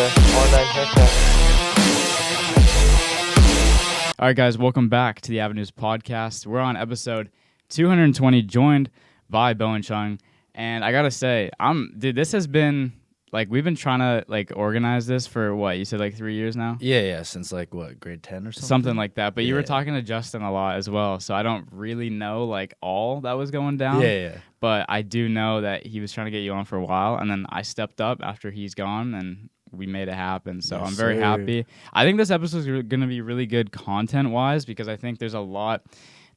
online haircut. All right, guys, welcome back to the Avenues podcast. We're on episode 220, joined by CHEUNG. And I gotta say, this has been we've been trying to organize this for what you said 3 years now. Yeah, since grade 10 or something. Something like that. But you were talking to Justin a lot as well, so I don't really know all that was going down. Yeah. But I do know that he was trying to get you on for a while, and then I stepped up after he's gone, and we made it happen. So Yes, I'm very happy. I think this episode is going to be really good content-wise because I think there's a lot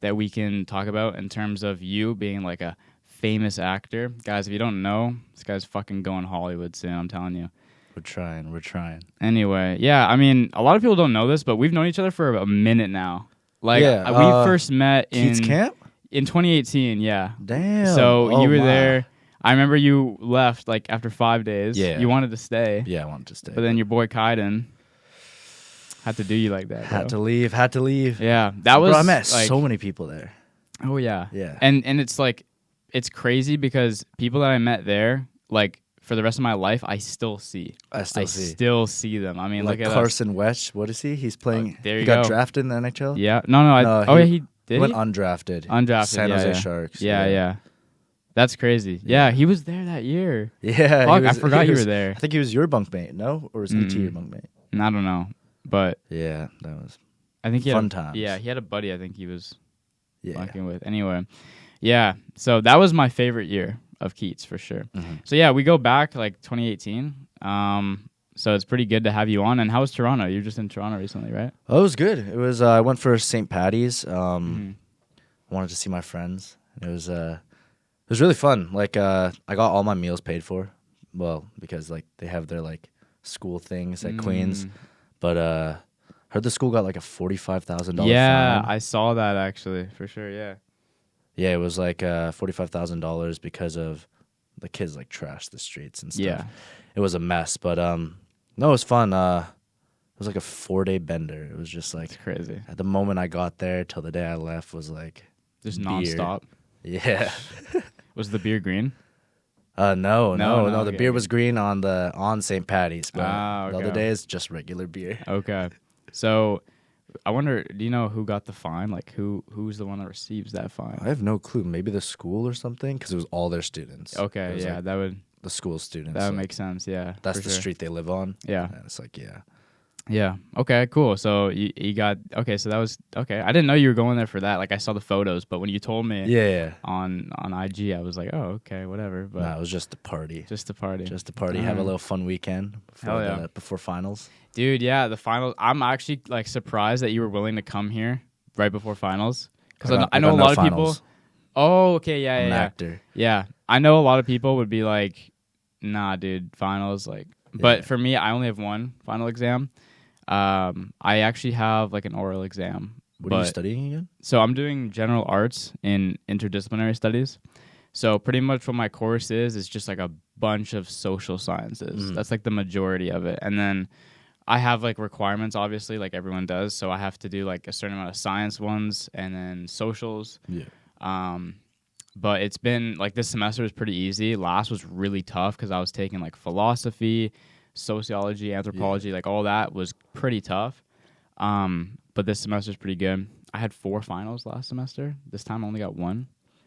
that we can talk about in terms of you being a famous actor. Guys, if you don't know, this guy's fucking going Hollywood soon, I'm telling you. We're trying. Anyway, yeah, I mean, a lot of people don't know this, but we've known each other for a minute now. We first met in Keats Camp? In 2018, yeah. Damn. So you were there. I remember you left after 5 days. Yeah. You wanted to stay. Yeah, I wanted to stay. But then your boy Kaiden had to do you like that. Had to leave. Yeah. That was Bro, I met so many people there. Oh yeah. Yeah. And it's crazy because people that I met there, for the rest of my life, I still see. I still see them. I mean, look at Carson Wetch. What is he? He's playing. There you he go. got drafted in the NHL. Yeah. No. He did. Went he? undrafted. Undrafted. San Jose Sharks. Yeah. That's crazy. Yeah, he was there that year. Yeah. Fuck, I forgot you were there. I think he was your bunkmate. No, or was ET your bunkmate? I don't know, but yeah, that was. I think he fun had times. Yeah, he had a buddy. I think he was bunking with. Anyway, yeah. So that was my favorite year of Keats for sure. Mm-hmm. So yeah, we go back 2018. So it's pretty good to have you on. And how was Toronto? You were just in Toronto recently, right? Oh, it was good. It was. I went for St. Patty's. Wanted to see my friends. It was really fun. I got all my meals paid for. Well, because they have their school things at Queens, but heard the school got a $45,000 Yeah, fine. I saw that actually for sure. Yeah. Yeah, it was $45,000 because of the kids trashed the streets and stuff. Yeah. It was a mess, but no, it was fun. It was a 4-day bender. It was just It's crazy. at the moment I got there till the day I left was Just beer. nonstop. Yeah. Was the beer green? No. The okay. beer was green on St. Patty's, but the okay. other day it's just regular beer. Okay. So I wonder, do you know who got the fine? Who's the one that receives that fine? I have no clue. Maybe the school or something, because it was all their students. Okay, It was, yeah, that would the school students. make sense. Yeah, That's for the sure. street they live on. Yeah, And it's yeah. yeah. Okay, cool. So you got So that was okay. I didn't know you were going there for that. I saw the photos, but when you told me, Yeah. on IG, I was like, oh, okay, whatever. But No, it was just a party. just a party, Have a little fun weekend Hell yeah. before finals. dude. Yeah, the finals. I'm actually surprised that you were willing to come here right before finals because I know a lot of people. Oh, okay, yeah, I'm yeah, an yeah. actor. Yeah, I know a lot of people would be like, "Nah, dude, finals." But for me, I only have one final exam. I actually have an oral exam. What are you studying again? So I'm doing general arts in interdisciplinary studies. So pretty much what my course is just a bunch of social sciences. That's the majority of it, and then I have requirements, obviously, like everyone does. So I have to do a certain amount of science ones and then socials. Yeah. But it's been this semester was pretty easy. Last was really tough because I was taking philosophy, sociology, anthropology, all that was pretty tough. But this semester is pretty good. I had 4 finals last semester. This time I only got 1.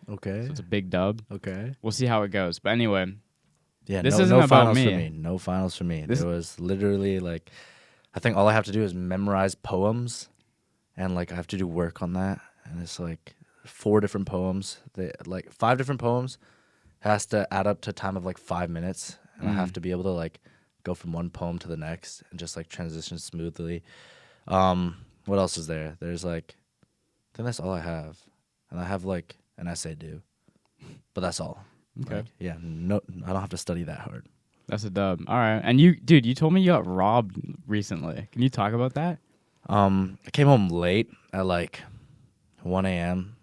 Okay. So it's a big dub. Okay. We'll see how it goes. But anyway, Yeah, this no isn't about finals me. for me. No finals for me. It was literally I think all I have to do is memorize poems, and I have to do work on that, and it's 4 different poems. They 5 different poems has to add up to a time of 5 minutes, and I have to be able to go from one poem to the next and just transition smoothly. What else is there? There's I think that's all I have, and I have an essay due, but that's all. okay. Yeah, no, I don't have to study that hard. That's a dub. All right. And you told me you got robbed recently. Can you talk about that? I came home late at 1 a.m.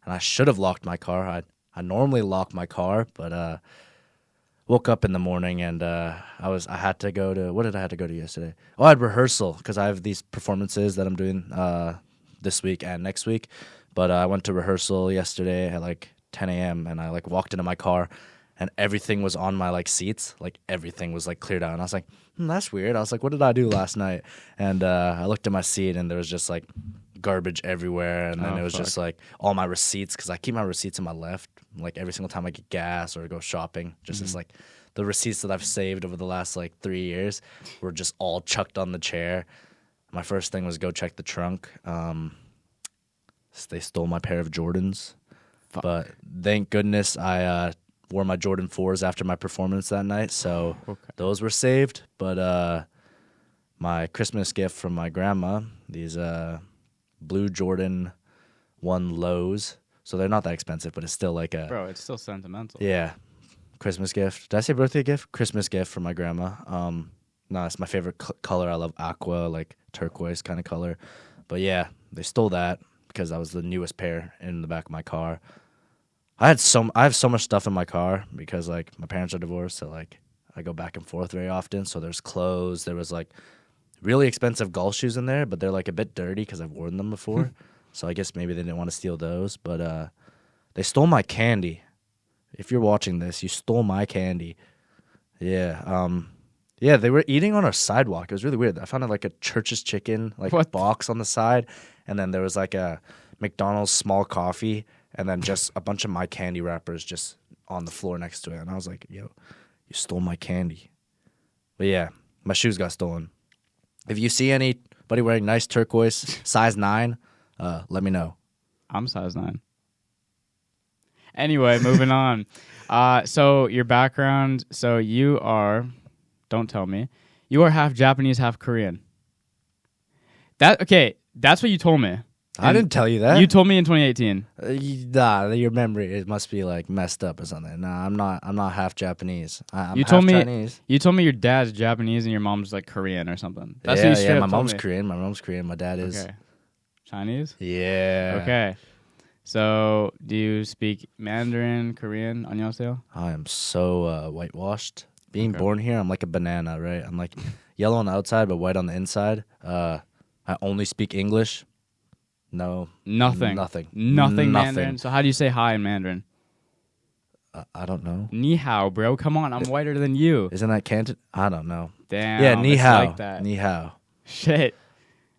and I should have locked my car. I normally lock my car, but woke up in the morning and I had to go to, what did I have to go to yesterday? Oh, I had rehearsal because I have these performances that I'm doing this week and next week. But I went to rehearsal yesterday at 10 a.m. and I walked into my car and everything was on my like seats. Like everything was like cleared out, and I was like, that's weird. I was like, what did I do last night? And I looked at my seat, and there was just like garbage everywhere, and then it was just like all my receipts, because I keep my receipts in my left, like every single time I get gas or go shopping. Just as like the receipts that I've saved over the last like 3 years were just all chucked on the chair. My first thing was go check the trunk. They stole my pair of Jordans. Fuck. But thank goodness I wore my Jordan 4s after my performance that night, so those were saved. But my Christmas gift from my grandma, these blue Jordan 1 lows. So they're not that expensive, but it's still like a... Bro, it's still sentimental. Yeah. Christmas gift. Did I say birthday gift? Christmas gift from my grandma. No, it's my favorite color. I love aqua, like turquoise kind of color. But yeah, they stole that because that was the newest pair in the back of my car. I have so much stuff in my car because like my parents are divorced, so like I go back and forth very often. So there's clothes. There was like really expensive golf shoes in there, but they're like a bit dirty because I've worn them before. So I guess maybe they didn't want to steal those. But they stole my candy. If you're watching this, you stole my candy. Yeah. Yeah, they were eating on our sidewalk. It was really weird. I found like a Church's Chicken like box on the side, and then there was like a McDonald's small coffee, and then just a bunch of my candy wrappers just on the floor next to it. And I was like, yo, you stole my candy. But yeah, my shoes got stolen. If you see anybody wearing nice turquoise size 9, let me know. I'm size 9. Anyway, moving on. So your background, so you are, don't tell me, you are half Japanese, half Korean. That's what you told me. I didn't tell you that. You told me in 2018. Your memory, it must be like messed up or something. Nah, I'm not half Japanese. I'm you half told me Chinese. You told me your dad's Japanese and your mom's like Korean or something. That's what you straight my up mom's told me. Korean. My mom's Korean. My dad is Chinese. Yeah. Okay. So, do you speak Mandarin, Korean? 안녕하세요? I am so whitewashed. Being born here, I'm like a banana, right? I'm like yellow on the outside but white on the inside. I only speak English. No. Nothing Mandarin. So how do you say hi in Mandarin? I don't know. Ni hao, bro. Come on, I'm whiter than you. Isn't that Canton? I don't know. Damn. Yeah, ni hao. Like that. Ni hao. Shit.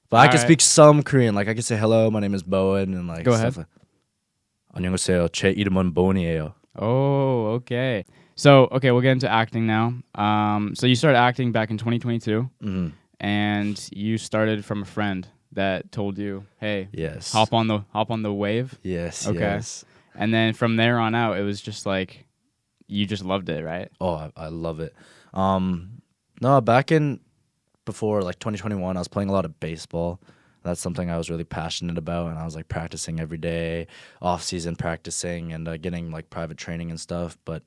But I can speak some Korean. Like I can say hello, my name is Bowen, and like go ahead. Like, 안녕하세요. 제 이름은 보은이에요. Oh, okay. So, we'll get into acting now. So you started acting back in 2022, and you started from a friend that told you, "Hey, yes, hop on the wave." Yes, okay. Yes. And then from there on out, it was just like you just loved it, right? Oh, I love it. No, back in before like 2021, I was playing a lot of baseball. That's something I was really passionate about, and I was like practicing every day, off season practicing, and getting like private training and stuff. But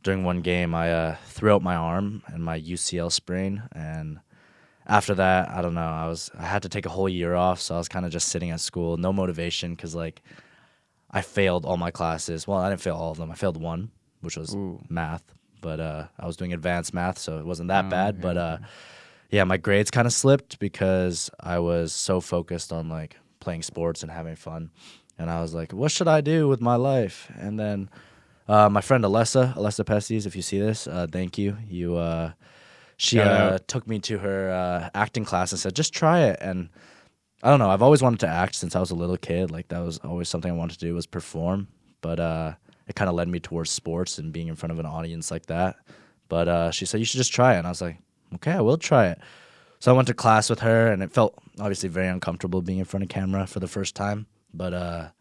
during one game, I threw out my arm and my UCL sprain, and after that, I don't know. I had to take a whole year off, so I was kind of just sitting at school, no motivation, because like I failed all my classes. Well, I didn't fail all of them. I failed one, which was math, but I was doing advanced math, so it wasn't that bad. But yeah, my grades kind of slipped because I was so focused on like playing sports and having fun, and I was like, what should I do with my life? And then my friend Alessa Pestes, if you see this, thank you. She took me to her acting class and said, just try it. And I don't know, I've always wanted to act since I was a little kid. Like that was always something I wanted to do, was perform. But it kind of led me towards sports and being in front of an audience like that. But she said, you should just try it. And I was like, okay, I will try it. So I went to class with her, and it felt obviously very uncomfortable being in front of camera for the first time. But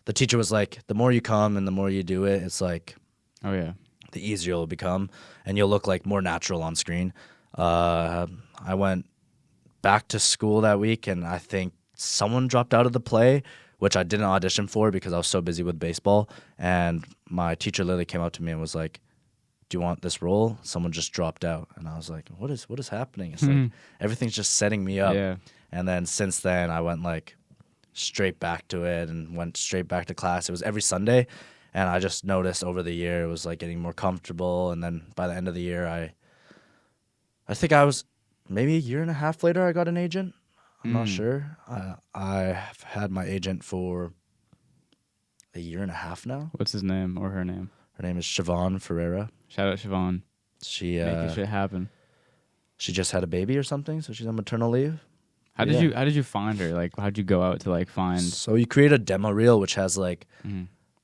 the teacher was like, the more you come and the more you do it, it's like, oh yeah, the easier it'll become, and you'll look like more natural on screen. I went back to school that week, and I think someone dropped out of the play, which I didn't audition for because I was so busy with baseball. And my teacher literally came up to me and was like, do you want this role? Someone just dropped out. And I was like, what is happening? It's like everything's just setting me up. Yeah. And then since then, I went like straight back to it and went straight back to class. It was every Sunday. And I just noticed over the year it was like getting more comfortable. And then by the end of the year, I think I was maybe a year and a half later, I got an agent. I'm not sure. I've had my agent for a year and a half now. What's his name or her name? Her name is Siobhan Ferreira. Shout out Siobhan. She making shit happen. She just had a baby or something, so she's on maternal leave. How did you find her? Like, how'd you go out to like find? So you create a demo reel which has like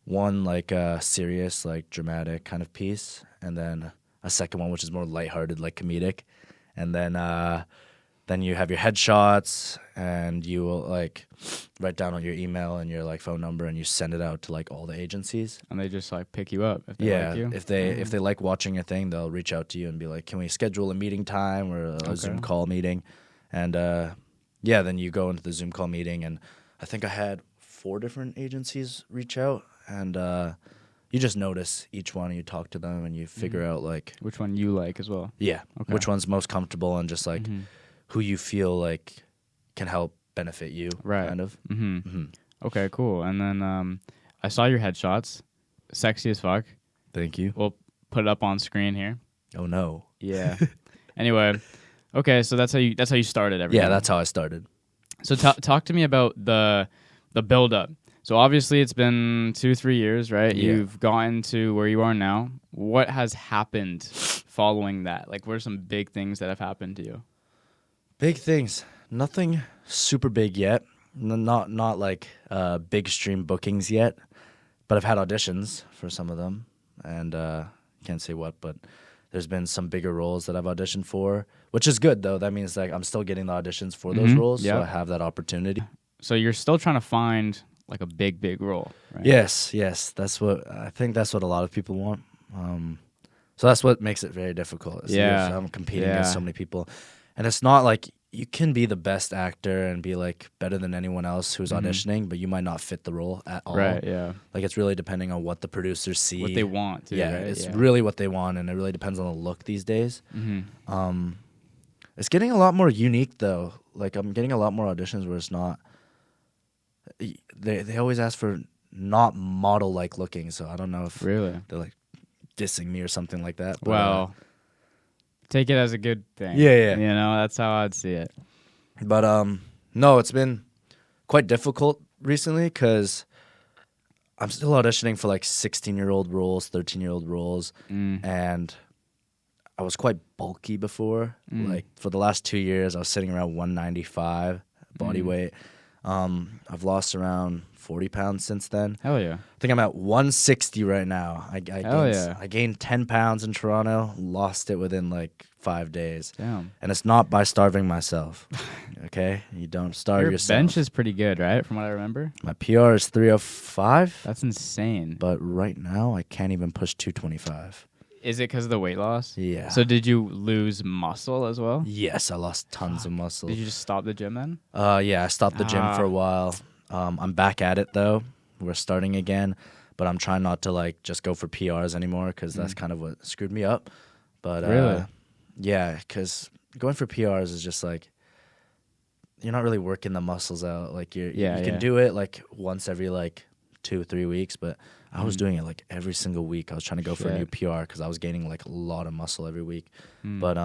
one like serious, like dramatic kind of piece, and then a second one which is more lighthearted, like comedic, and then you have your headshots, and you will like write down on your email and your like phone number, and you send it out to like all the agencies. And they just like pick you up if they like you? If they like watching your thing, they'll reach out to you and be like, "Can we schedule a meeting time or a Zoom call meeting?" And then you go into the Zoom call meeting, and I think I had 4 different agencies reach out, and you just notice each one, and you talk to them, and you figure out like which one you like as well. Yeah, which one's most comfortable, and just like who you feel like can help benefit you, right? Kind of. Okay, cool. And then I saw your headshots, sexy as fuck. Thank you. We'll put it up on screen here. Oh no. Yeah. Anyway, okay, so that's how you started everything. Yeah, that's how I started. So talk to me about the build up. So obviously it's been 2-3 years, right? Yeah. You've gotten to where you are now. What has happened following that? Like, what are some big things that have happened to you? Big things. Nothing super big yet. Not like big stream bookings yet. But I've had auditions for some of them, and can't say what, but there's been some bigger roles that I've auditioned for, which is good though. That means like I'm still getting the auditions for those roles, so I have that opportunity. So you're still trying to find like a big role, right? Yes. That's what I think. That's what a lot of people want. So that's what makes it very difficult. Yeah, I'm competing against so many people, and it's not like you can be the best actor and be like better than anyone else who's auditioning, but you might not fit the role at all. Right. Yeah. Like it's really depending on what the producers see, what they want. Too, yeah, right? It's really what they want, and it really depends on the look these days. It's getting a lot more unique though. Like I'm getting a lot more auditions where it's not. They always ask for not model like looking, so I don't know if really they're like dissing me or something like that. But, well, take it as a good thing. Yeah. You know, that's how I'd see it. But no, it's been quite difficult recently because I'm still auditioning for like 16-year-old roles, 13-year-old roles, and I was quite bulky before. Like for the last 2 years, I was sitting around 195 body weight. I've lost around 40 pounds since then. Hell yeah. I think I'm at 160 right now. I gained 10 pounds in Toronto, lost it within like 5 days. Damn. And it's not by starving myself. Okay? You don't starve yourself. Your bench is pretty good, right? From what I remember. My PR is 305. That's insane. But right now, I can't even push 225. Is it because of the weight loss? Yeah. So did you lose muscle as well? Yes, I lost tons of muscle. Did you just stop the gym then? Yeah, I stopped the gym for a while. I'm back at it though. We're starting again, but I'm trying not to like just go for PRs anymore because that's kind of what screwed me up. But really, yeah, because going for PRs is just like you're not really working the muscles out. Like you can do it like once every like 2-3 weeks, but I was doing it like every single week. I was trying to go for a new PR because I was gaining like a lot of muscle every week. But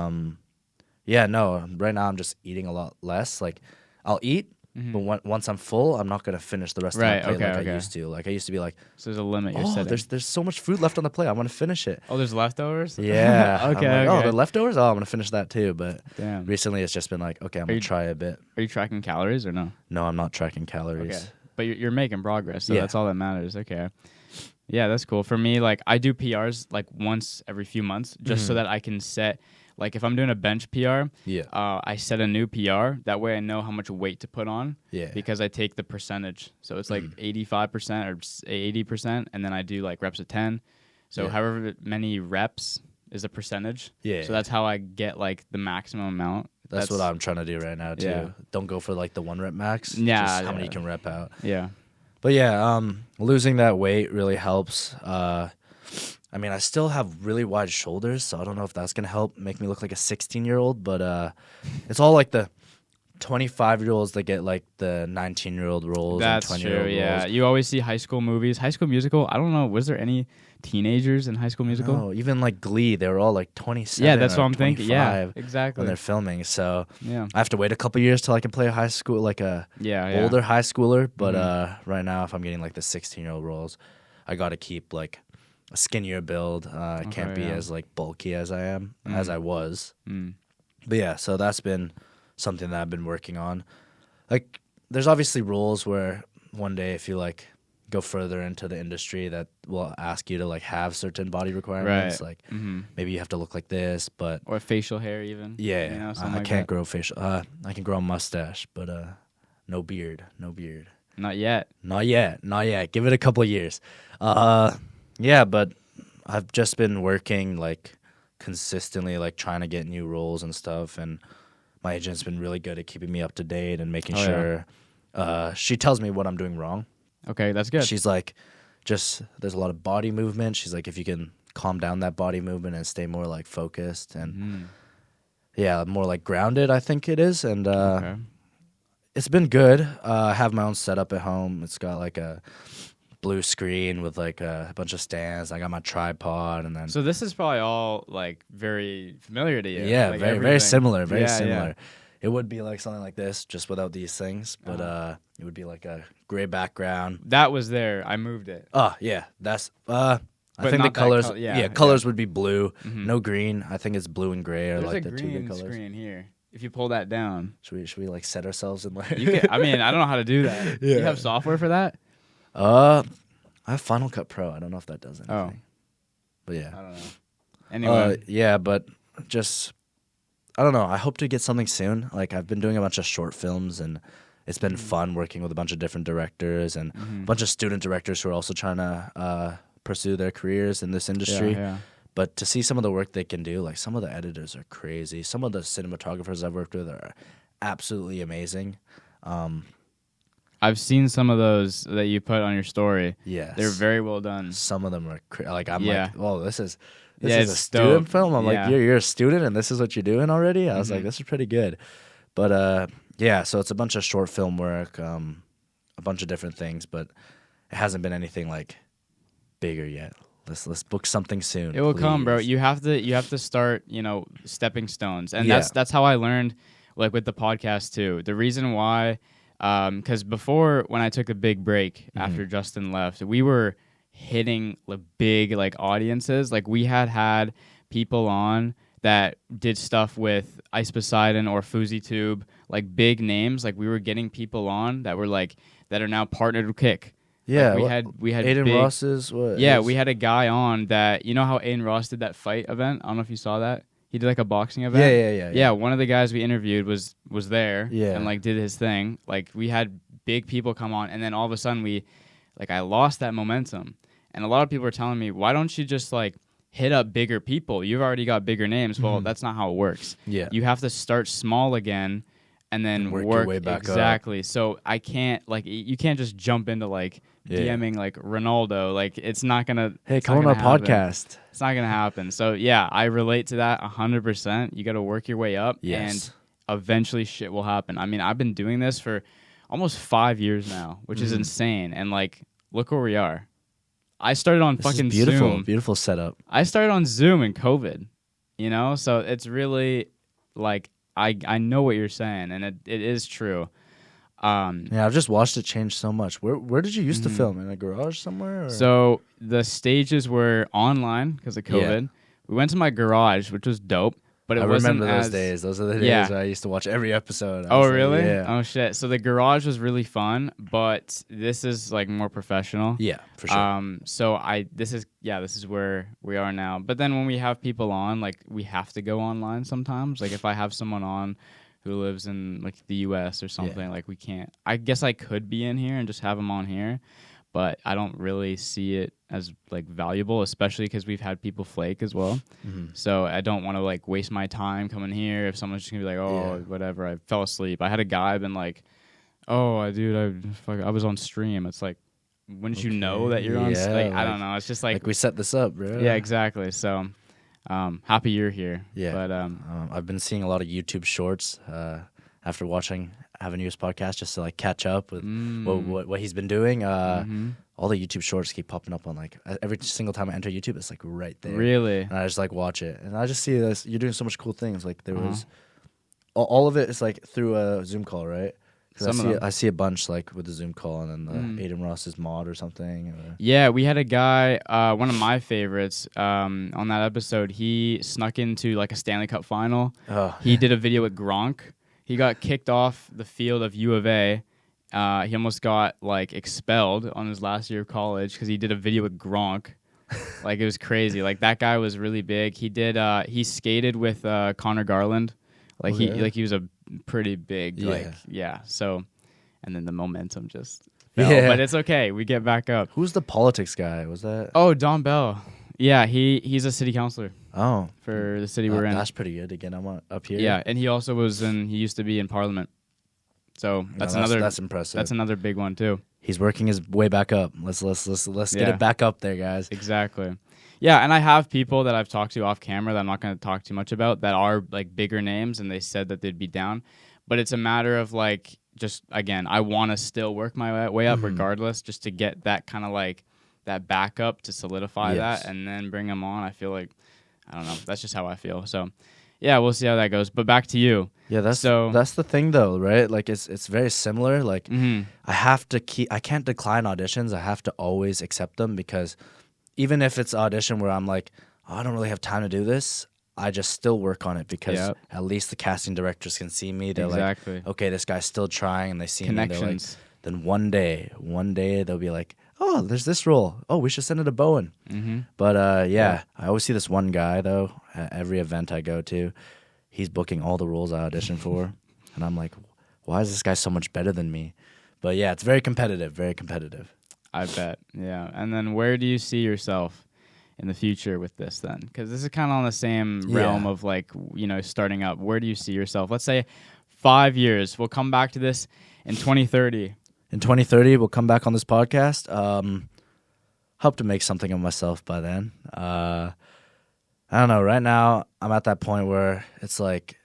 yeah, no, right now I'm just eating a lot less. Like I'll eat, but once I'm full, I'm not gonna finish the rest of my plate I used to. Like I used to be like, so there's a limit. You're setting. There's so much food left on the plate. I want to finish it. Oh, there's leftovers. Yeah. Okay. Oh, the leftovers. Oh, I'm gonna finish that too. But damn. Recently, it's just been like, okay, I'm gonna try a bit. Are you tracking calories or no? No, I'm not tracking calories. Okay. But you're making progress, so that's all that matters. Okay. Yeah, that's cool. For me, like I do PRs like once every few months, just so that I can set. Like if I'm doing a bench PR, I set a new PR. That way I know how much weight to put on. Yeah. Because I take the percentage. So it's like 85% or 80%, and then I do like reps of 10. So however many reps is a percentage. Yeah. So that's how I get like the maximum amount. That's what I'm trying to do right now too. Yeah. Don't go for like the 1 rep max. Yeah. Just how many you can rep out. Yeah. But yeah, losing that weight really helps. I mean, I still have really wide shoulders, so I don't know if that's going to help make me look like a 16-year-old, but it's all like the 25-year-olds that get like the 19-year-old roles and 20-year-old roles. Yeah. You always see High School movies. High School Musical, I don't know, was there any teenagers in High School Musical? No, even like Glee, they were all like 27 Yeah, that's what I'm 25 thinking. Yeah, exactly. When they're filming, so I have to wait a couple years till I can play a high school, like a older high schooler, but right now if I'm getting like the 16-year-old roles, I got to keep like a skinnier build. I can't be as like bulky as I am, as I was. But yeah, so that's been something that I've been working on. Like, there's obviously rules where one day if you like go further into the industry that will ask you to like have certain body requirements, like maybe you have to look like this, but or facial hair even. Yeah, you know, I can't grow facial. I can grow a mustache, but no beard. Not yet. Give it a couple of years. Yeah, but I've just been working like consistently, like trying to get new roles and stuff, and my agent's been really good at keeping me up to date and making sure. She tells me what I'm doing wrong. Okay, that's good. She's like, there's a lot of body movement. She's like, if you can calm down that body movement and stay more like focused and more like grounded, I think it is. And it's been good. I have my own setup at home. It's got like a blue screen with like a bunch of stands. I got my tripod, and then so this is probably all like very familiar to you. Yeah, like very similar. Very similar. Yeah. It would be like something like this, just without these things. But it would be like a gray background. That was there. I moved it. Oh yeah, that's. I think the colors. Colors would be blue, no green. I think it's blue and gray are like the two good colors. There's a green screen here. If you pull that down, should we like set ourselves in like? I mean, I don't know how to do that. You have software for that? I have Final Cut Pro. I don't know if that does anything. Oh, but yeah. I don't know. Anyway, yeah, but just. I don't know. I hope to get something soon. Like, I've been doing a bunch of short films, and it's been fun working with a bunch of different directors and a bunch of student directors who are also trying to pursue their careers in this industry. Yeah. But to see some of the work they can do, like some of the editors are crazy. Some of the cinematographers I've worked with are absolutely amazing. I've seen some of those that you put on your story. Yes. They're very well done. Some of them are like, I'm like, oh, this is a it's student dope. film. I'm like, you're a student and this is what you're doing already? I was like, this is pretty good. But yeah, so it's a bunch of short film work, a bunch of different things, but it hasn't been anything like bigger yet. Let's book something soon. It will please. come, bro. You have to start, stepping stones. And that's how I learned, like with the podcast too. The reason why, because before when I took a big break after Justin left, we were hitting the big like audiences. Like we had people on that did stuff with Ice Poseidon or FouseyTube, like big names. Like we were getting people on that were like that are now partnered with Kick. Yeah, like we had Aiden big, Ross's what? Yeah, we had a guy on that. You know how Aiden Ross did that fight event? I don't know if you saw that. He did like a boxing event. Yeah. One of the guys we interviewed was there. Yeah. And like did his thing. Like we had big people come on, and then all of a sudden I lost that momentum. And a lot of people were telling me, why don't you just like hit up bigger people? You've already got bigger names. Well, that's not how it works. Yeah. You have to start small again and then work your way back exactly. up. So I can't you can't just jump into like DMing like Ronaldo. Like it's not gonna. Hey, come on our podcast. It's not gonna happen. So yeah, I relate to that 100%. You got to work your way up, and eventually shit will happen. I mean, I've been doing this for almost 5 years now, which is insane. And like, look where we are. I started on fucking Zoom. Beautiful setup. I started on Zoom in COVID, so it's really like I know what you're saying, and it is true. I've just watched it change so much. Where did you used to film? In a garage somewhere? Or? So the stages were online because of COVID. Yeah. We went to my garage, which was dope. But I remember those days. Those are the days I used to watch every episode. Oh, really? Like, yeah. Oh, shit. So the garage was really fun, but this is like more professional. Yeah, for sure. So this is where we are now. But then when we have people on, like we have to go online sometimes. Like if I have someone on who lives in like the US or something, like we can't. I guess I could be in here and just have them on here, but I don't really see it as like valuable, especially because we've had people flake as well. So I don't want to like waste my time coming here if someone's just gonna be like, whatever, I fell asleep. I had a guy been like, dude, I was on stream. It's like, wouldn't you know that you're on? Like, I don't know. It's just like we set this up, bro. Yeah, exactly. So happy you're here. Yeah, but I've been seeing a lot of YouTube shorts after watching Avenue's podcast just to like catch up with what he's been doing. All the YouTube shorts keep popping up on like every single time I enter YouTube, it's like right there. Really? And I just like watch it, and I just see this. You're doing so much cool things. Like there was all of it is like through a Zoom call, right? I see a bunch like with the Zoom call and then the Aiden Ross's mod or something. Yeah, we had a guy, one of my favorites, on that episode. He snuck into like a Stanley Cup final. Oh. He did a video with Gronk. He got kicked off the field of U of A. He almost got like expelled on his last year of college because he did a video with Gronk. Like, it was crazy. Like, that guy was really big. He skated with Connor Garland. Like, he was a pretty big, so, and then the momentum just fell. Yeah. But it's okay. We get back up. Who's the politics guy? Was that? Oh, Don Bell. Yeah, he's a city councilor. Oh. For the city we're in. That's pretty good. Again, I'm up here. Yeah, and he also he used to be in Parliament. So that's impressive. That's another big one too. He's working his way back up. Let's get it back up there, guys. Exactly. Yeah, and I have people that I've talked to off camera that I'm not going to talk too much about that are like bigger names, and they said that they'd be down. But it's a matter of like, just again, I want to still work my way up regardless, just to get that kind of like that backup to solidify that, and then bring them on. I feel like, I don't know, that's just how I feel. So yeah, we'll see how that goes. But back to you. Yeah, that's the thing though, right? Like it's very similar. Like I can't decline auditions. I have to always accept them, because even if it's an audition where I'm like, oh, I don't really have time to do this, I just still work on it, because at least the casting directors can see me. They're like, okay, this guy's still trying, and they see me. Like, then one day they'll be like, oh, there's this role. Oh, we should send it to Bowen. But I always see this one guy though at every event I go to. He's booking all the roles I audition for, and I'm like, why is this guy so much better than me? But yeah, it's very competitive, very competitive. I bet, yeah. And then where do you see yourself in the future with this then? Because this is kind of on the same realm of like, starting up. Where do you see yourself? Let's say 5 years. We'll come back to this in 2030. In 2030, we'll come back on this podcast. Hope to make something of myself by then. I don't know. Right now, I'm at that point where it's like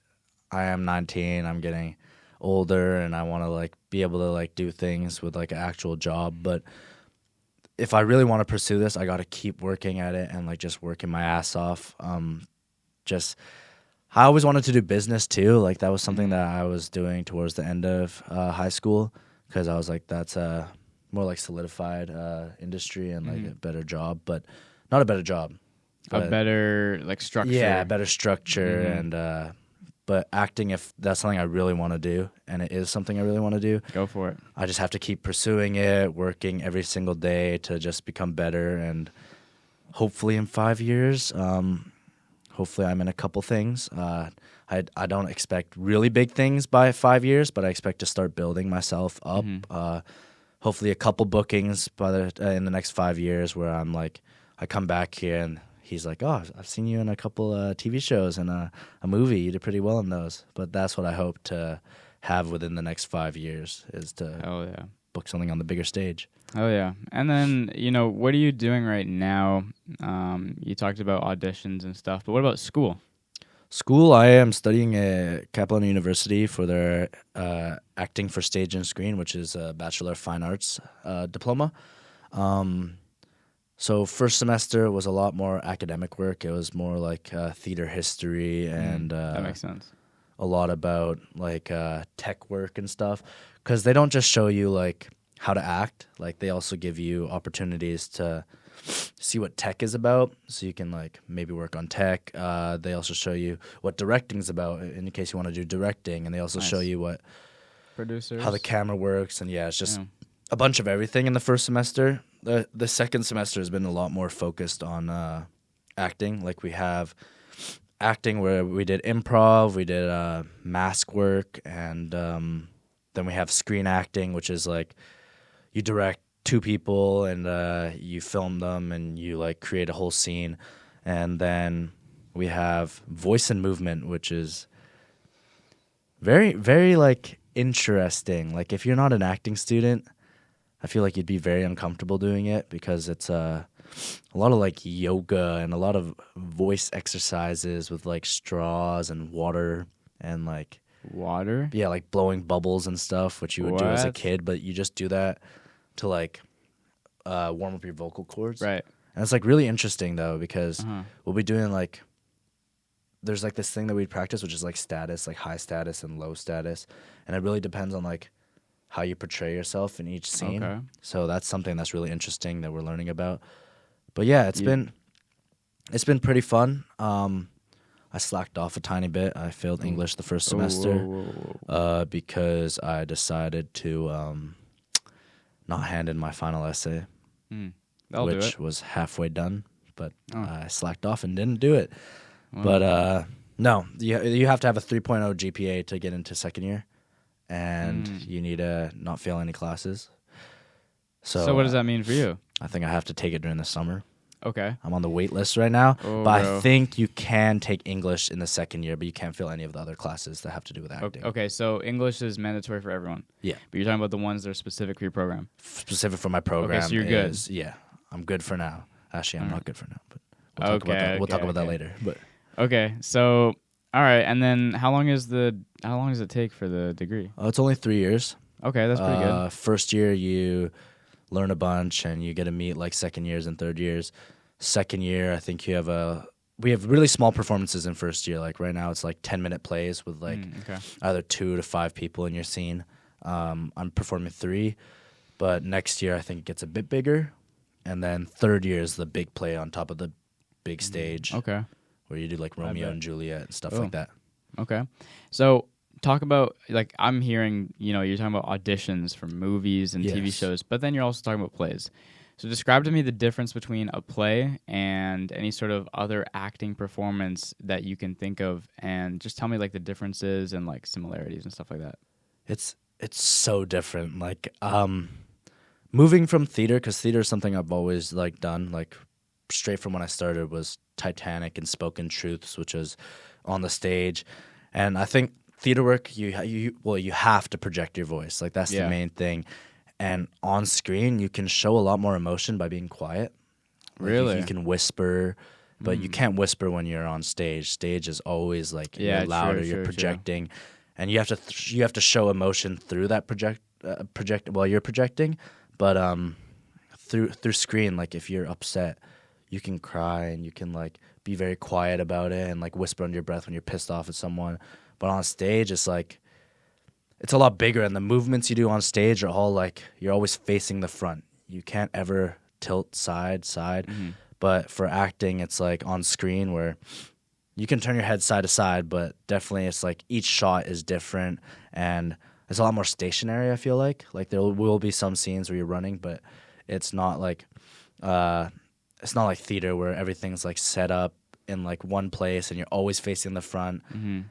I am 19. I'm getting older, and I want to like be able to like do things with like an actual job. But if I really want to pursue this, I got to keep working at it and like just working my ass off. I always wanted to do business too. Like that was something that I was doing towards the end of high school, because I was like, that's a more like solidified industry and like a better job, but not a better job. A better like structure. Yeah, better structure. And but acting, if that's something I really want to do, and it is something I really want to do, go for it. I just have to keep pursuing it, working every single day to just become better. And hopefully in 5 years, hopefully I'm in a couple things. I don't expect really big things by 5 years, but I expect to start building myself up. Hopefully a couple bookings in the next 5 years, where I'm like, I come back here and he's like, oh, I've seen you in a couple TV shows and a movie. You did pretty well in those. But that's what I hope to have within the next 5 years, is to book something on the bigger stage. Oh, yeah. And then, what are you doing right now? You talked about auditions and stuff, but what about school? School, I am studying at Capilano University for their acting for stage and screen, which is a Bachelor of Fine Arts diploma. So first semester was a lot more academic work. It was more like theater history and that makes sense. A lot about like tech work and stuff, because they don't just show you like how to act. Like they also give you opportunities to see what tech is about, so you can like maybe work on tech. They also show you what directing's about in case you want to do directing, and they also show you what producers, how the camera works, and it's just a bunch of everything in the first semester. The second semester has been a lot more focused on acting. Like we have acting where we did improv, we did mask work, and then we have screen acting, which is like you direct two people and you film them and you like create a whole scene. And then we have voice and movement, which is very, very like interesting. Like if you're not an acting student, I feel like you'd be very uncomfortable doing it, because it's a lot of like yoga and a lot of voice exercises with like straws and water and like water. Yeah, like blowing bubbles and stuff, which you would do as a kid, but you just do that to like warm up your vocal cords. Right. And it's like really interesting though, because we'll be doing like, there's like this thing that we practice, which is like status, like high status and low status. And it really depends on like how you portray yourself in each scene. Okay. So that's something that's really interesting that we're learning about. But yeah, it's been pretty fun. I slacked off a tiny bit. I failed English the first semester because I decided to not hand in my final essay, which was halfway done. But I slacked off and didn't do it. But no, you have to have a 3.0 GPA to get into second year, and you need to not fail any classes. So what does that mean for you? I think I have to take it during the summer. Okay. I'm on the wait list right now, but I think you can take English in the second year, but you can't fail any of the other classes that have to do with acting. Okay, so English is mandatory for everyone. Yeah. But you're talking about the ones that are specific for your program. Specific for my program. Okay, so you're good. Yeah, I'm good for now. Actually, I'm not good for now, but we'll talk about that later. But okay, so all right, and then how long does it take for the degree? It's only 3 years. Okay, that's pretty good. First year you learn a bunch and you get to meet like second years and third years. Second year, I think we have really small performances in first year. Like right now, it's like 10-minute plays with like either 2 to 5 people in your scene. I'm performing 3, but next year I think it gets a bit bigger. And then third year is the big play on top of the big stage. Okay. Where you do like Romeo and Juliet and stuff like that. Okay. So talk about, like, I'm hearing, you're talking about auditions for movies and TV shows, but then you're also talking about plays. So describe to me the difference between a play and any sort of other acting performance that you can think of, and just tell me like the differences and like similarities and stuff like that. It's so different. Like moving from theater, because theater is something I've always like done, like straight from when I started, was Titanic and Spoken Truths, which is on the stage. And I think theater work, you have to project your voice. Like that's the main thing. And on screen, you can show a lot more emotion by being quiet. Like really? You can whisper, but you can't whisper when you're on stage. Stage is always like you're louder, you're projecting. And you have to show emotion through that project while you're projecting. But through screen, like if you're upset, you can cry and you can like be very quiet about it and like whisper under your breath when you're pissed off at someone. But on stage, it's like it's a lot bigger, and the movements you do on stage are all like you're always facing the front. You can't ever tilt side. But for acting, it's like on screen where you can turn your head side to side, but definitely it's like each shot is different, and it's a lot more stationary, I feel like. Like there will be some scenes where you're running, but it's not like theater where everything's like set up in like one place and you're always facing the front,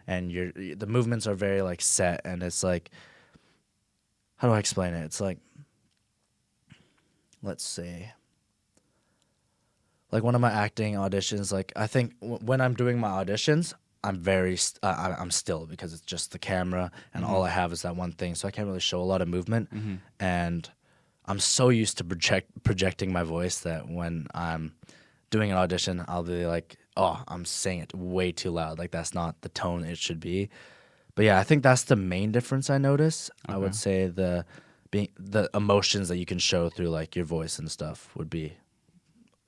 and the movements are very like set, and it's like, how do I explain it? It's like, let's say, like one of my acting auditions, like I think when I'm doing my auditions, I'm I'm still, because it's just the camera and all I have is that one thing, so I can't really show a lot of movement, and I'm so used to projecting my voice that when I'm doing an audition, I'll be like, oh, I'm saying it way too loud. Like that's not the tone it should be. But yeah, I think that's the main difference I notice. Okay. I would say the emotions that you can show through like your voice and stuff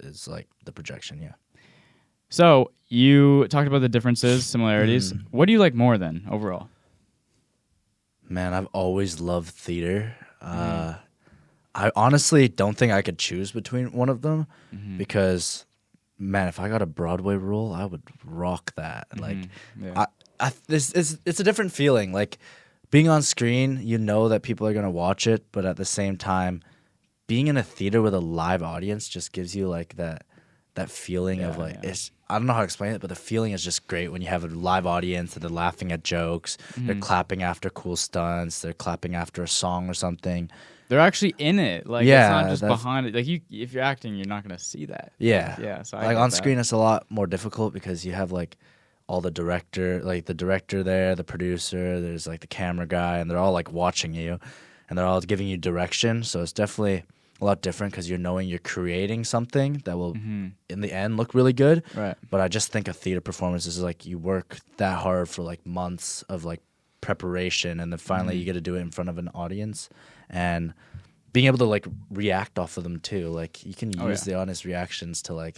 is like the projection. Yeah. So you talked about the differences, similarities. What do you like more then overall? Man, I've always loved theater. I honestly don't think I could choose between one of them because, man, if I got a Broadway role, I would rock that. Like, it's a different feeling. Like, being on screen, you know that people are gonna watch it, but at the same time, being in a theater with a live audience just gives you like that feeling of like I don't know how to explain it, but the feeling is just great when you have a live audience and they're laughing at jokes, they're clapping after cool stunts, they're clapping after a song or something. They're actually in it. Like, it's not just behind it. Like, if you're acting, you're not going to see that. Yeah. Yeah. So like, on screen, it's a lot more difficult because you have, like, all the director there, the producer, there's, like, the camera guy, and they're all, like, watching you, and they're all giving you direction. So it's definitely a lot different because you're knowing you're creating something that will, in the end, look really good. Right. But I just think a theater performance is, like, you work that hard for, like, months of, like, preparation, and then finally you get to do it in front of an audience. And being able to like react off of them too, like you can use the honest reactions to like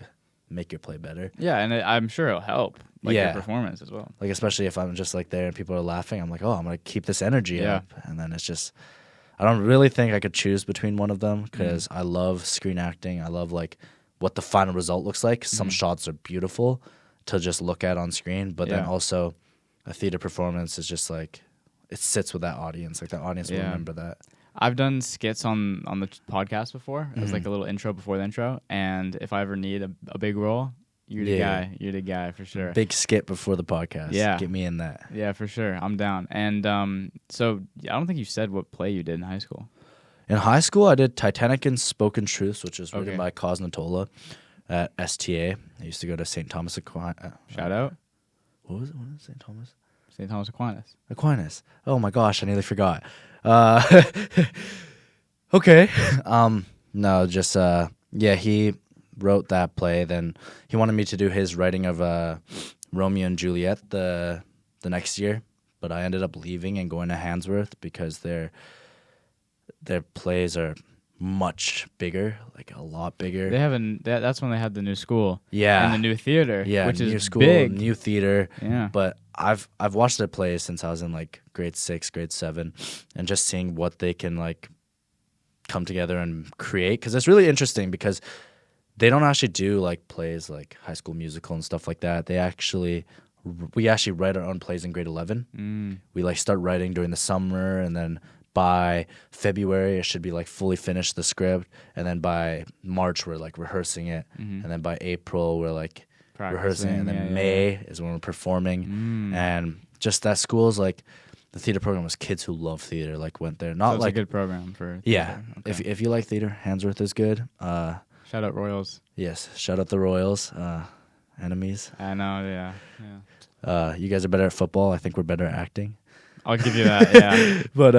make your play better. Yeah, and I'm sure it'll help like your performance as well. Like especially if I'm just like there and people are laughing, I'm like, oh, I'm gonna keep this energy up, and then it's just, I I don't really think I could choose between one of them because I love screen acting. I love like what the final result looks like. Some shots are beautiful to just look at on screen, but then also a theater performance is just like it sits with that audience. Like that audience will remember that. I've done skits on the podcast before as like a little intro before the intro, and if I ever need a big role, you're the guy. You're the guy for sure. Big skit before the podcast. Yeah, get me in that. Yeah, for sure. I'm down. And so I don't think you said what play you did in high school. In high school, I did Titanic and Spoken Truths, which was written by Cos Natola at STA. I used to go to St. Thomas Aquinas. Shout out. What was it? What is St. Thomas? St. Thomas Aquinas. Aquinas. Oh my gosh, I nearly forgot. Okay. No, just he wrote that play. Then he wanted me to do his writing of Romeo and Juliet the next year, but I ended up leaving and going to Handsworth because their plays are much bigger, like a lot bigger. They have that's when they had the new school. Yeah. And the new theater. Yeah, which new is school, big. new theater. Yeah. But I've watched their plays since I was in like grade 6, grade 7, and just seeing what they can like come together and create, because it's really interesting because they don't actually do like plays like High School Musical and stuff like that. We actually write our own plays in grade 11. We like start writing during the summer, and then by February it should be like fully finished the script, and then by March we're like rehearsing it, and then by April we're like rehearsing it, and then May is when we're performing. And just that school is like, the theater program was kids who love theater, like went there. Not so it's like a good program for theater. Yeah. Okay. If you like theater, Handsworth is good. Shout out Royals. Yes, shout out the Royals, enemies. I know, yeah. You guys are better at football. I think we're better at acting. I'll give you that, yeah. But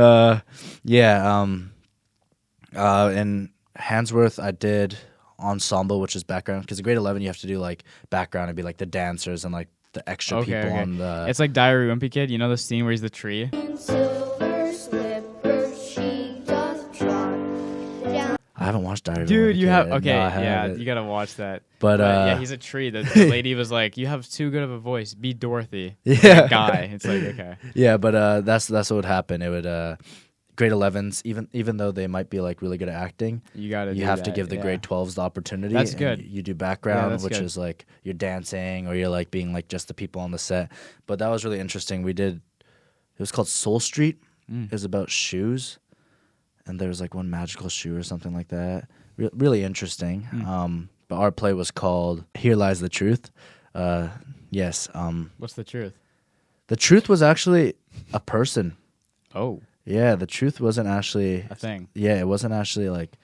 in Handsworth I did ensemble, which is background, because in grade 11 you have to do like background and be like the dancers and like the extra people on the... It's like Diary of a Wimpy Kid. You know the scene where he's the tree? I haven't watched Diary of a Wimpy Dude, you Kid. have... Okay, No, yeah, you gotta watch that. But yeah, he's a tree. The lady was like, you have too good of a voice. Be Dorothy. Yeah. Guy. It's like, okay. Yeah, but that's what would happen. It would... grade 11s, even though they might be like really good at acting, you have to give the grade 12s the opportunity. That's good. You do background, which is like you're dancing or you're like being like just the people on the set. But that was really interesting. It was called Soul Street. It was about shoes, and there was like one magical shoe or something like that. Really interesting. But our play was called Here Lies the Truth. Yes. What's the truth? The truth was actually a person. Oh. Yeah, the truth wasn't actually a thing. Yeah, it wasn't actually like...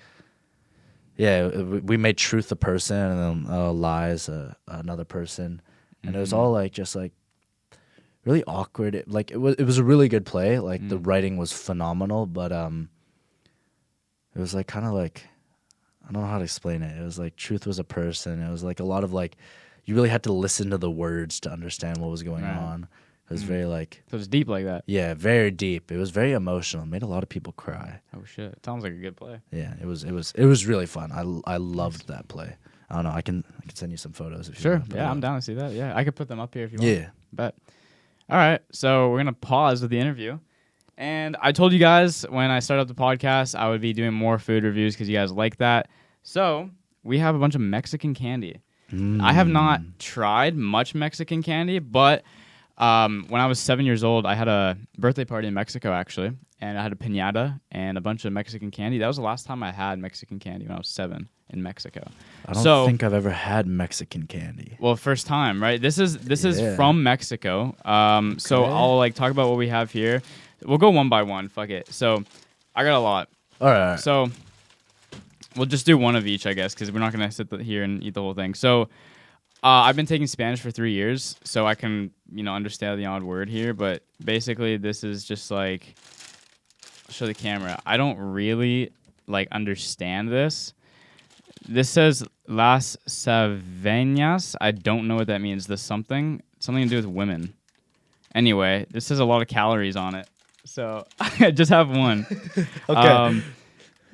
Yeah, we made truth a person, and then lies another person. And it was all like just like really awkward. It was a really good play. Like the writing was phenomenal, but it was like kind of like... I don't know how to explain it. It was like truth was a person. It was like a lot of like... You really had to listen to the words to understand what was going on. It was very like... So it was deep like that? Yeah, very deep. It was very emotional. It made a lot of people cry. Oh, shit. It sounds like a good play. Yeah, it was really fun. I loved that play. I don't know. I can send you some photos if you want. Sure. Yeah, I'm down to see that. Yeah, I could put them up here if you want. Yeah. But, all right. So we're going to pause with the interview. And I told you guys when I started up the podcast, I would be doing more food reviews because you guys like that. So we have a bunch of Mexican candy. I have not tried much Mexican candy, but... when I was 7 years old, I had a birthday party in Mexico, actually, and I had a piñata and a bunch of Mexican candy. That was the last time I had Mexican candy, when I was 7 in Mexico. I don't think I've ever had Mexican candy. Well, first time, right? This is from Mexico. So I'll like talk about what we have here. We'll go one by one. Fuck it. So I got a lot. All right. So we'll just do one of each, I guess, because we're not gonna sit here and eat the whole thing. So. I've been taking Spanish for 3 years, so I can, understand the odd word here. But basically, this is just like, I'll show the camera. I don't really understand this. This says Las Saveñas. I don't know what that means. There's something to do with women. Anyway, this has a lot of calories on it, so I just have one. Okay.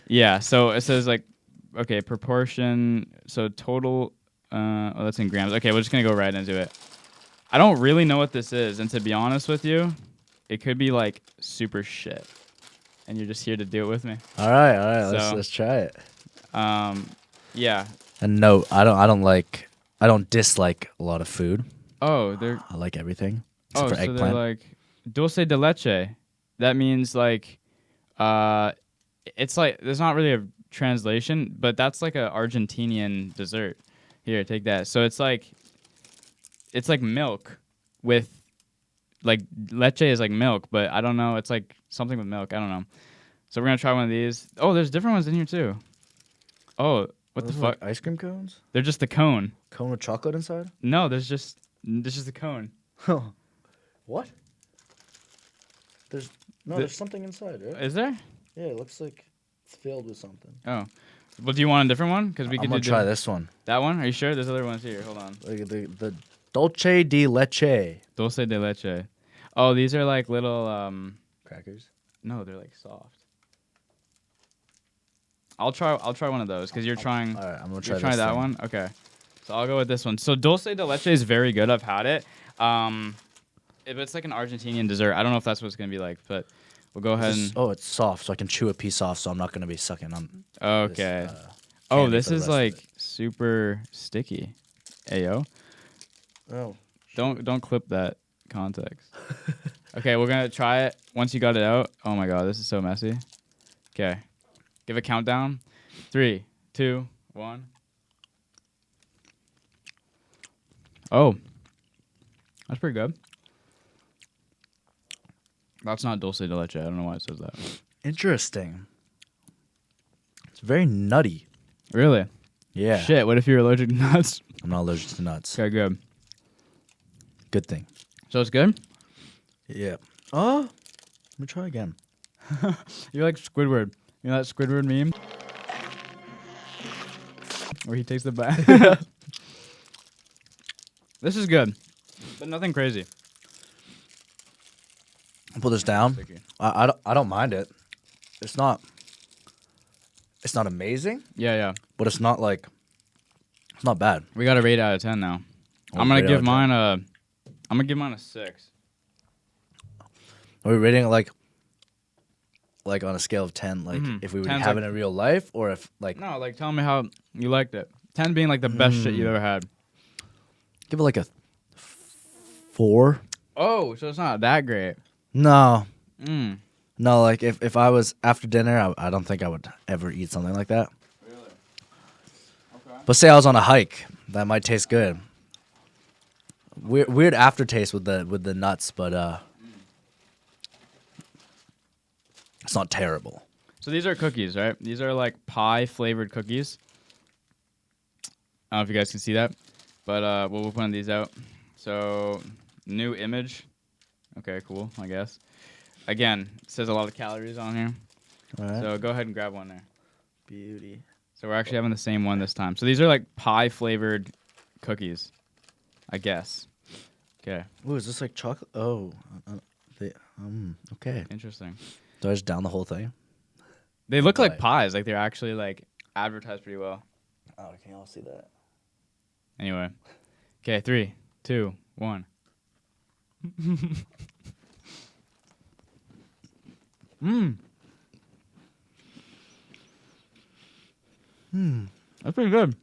Yeah. So it says proportion. So total. That's in grams. Okay, we're just going to go right into it. I don't really know what this is, and to be honest with you, it could be, super shit. and you're just here to do it with me. All right. So, Let's try it. Yeah. And no, I don't dislike a lot of food. Oh, they're. I like everything except for So eggplant. they're like dulce de leche. That means like, it's like there's not really a translation, but that's like a Argentinian dessert. Here, take that. So it's like milk with like leche is like milk, but I don't know. It's like something with milk. I don't know. So we're gonna try one of these. Oh, there's different ones in here too. Oh, what the fuck? Like ice cream cones? They're just the cone. Cone with chocolate inside? No, there's just the cone. What? There's something inside, right? Is there? Yeah, it looks like it's filled with something. Oh, well, do you want a different one? Because we I'm could gonna try this one. That one? Are you sure? There's other ones here. Hold on. Like the dulce de leche Dulce de leche. Oh, these are like little crackers. No, they're like soft. I'll try one of those because you're trying. All right, I'm gonna try that one. Okay, so I'll go with this one. So dulce de leche is very good. I've had it. It's like an Argentinian dessert. I don't know if that's what it's gonna be like, but we'll go ahead and. Oh, it's soft, so I can chew a piece off, so I'm not gonna be sucking on. Okay. This is like super sticky. Ayo. Oh. Don't clip that context. Okay, we're gonna try it. Once you got it out. Oh my god, this is so messy. Okay. Give a countdown. 3, 2, 1. Oh. That's pretty good. That's not dulce de leche. I don't know why it says that. Interesting. It's very nutty. Really? Yeah. Shit, what if you're allergic to nuts? I'm not allergic to nuts. Okay, good. Good thing. So it's good? Yeah. Oh, let me try again. You're like Squidward. You know that Squidward meme? Where he takes the bag. This is good, but nothing crazy. I'll put this down. I don't mind it. It's not amazing. Yeah. But it's not bad. We got a rate out of 10 now. Oh, I'm gonna give mine a 6. Are we rating it like on a scale of 10, like if we would have it in real life, or if like No, like tell me how you liked it. 10 being like the best shit you ever had. give it like a 4? Oh, so it's not that great. No. Mm. No, like if I was after dinner, I don't think I would ever eat something like that. Really? Okay. But say I was on a hike, that might taste good. Weird aftertaste with the nuts, but it's not terrible. So these are cookies, right? These are like pie flavored cookies. I don't know if you guys can see that, but we'll put these out. So new image. Okay, cool. I guess. Again, it says a lot of calories on here. All right. So go ahead and grab one there. Beauty. So we're actually having the same one this time. So these are like pie flavored cookies, I guess. Okay. Ooh, is this like chocolate? Oh, okay. Interesting. Do I just down the whole thing? They look like pies. Like they're actually like advertised pretty well. Oh, can y'all see that? Anyway. Okay, 3, 2, 1. That's pretty good.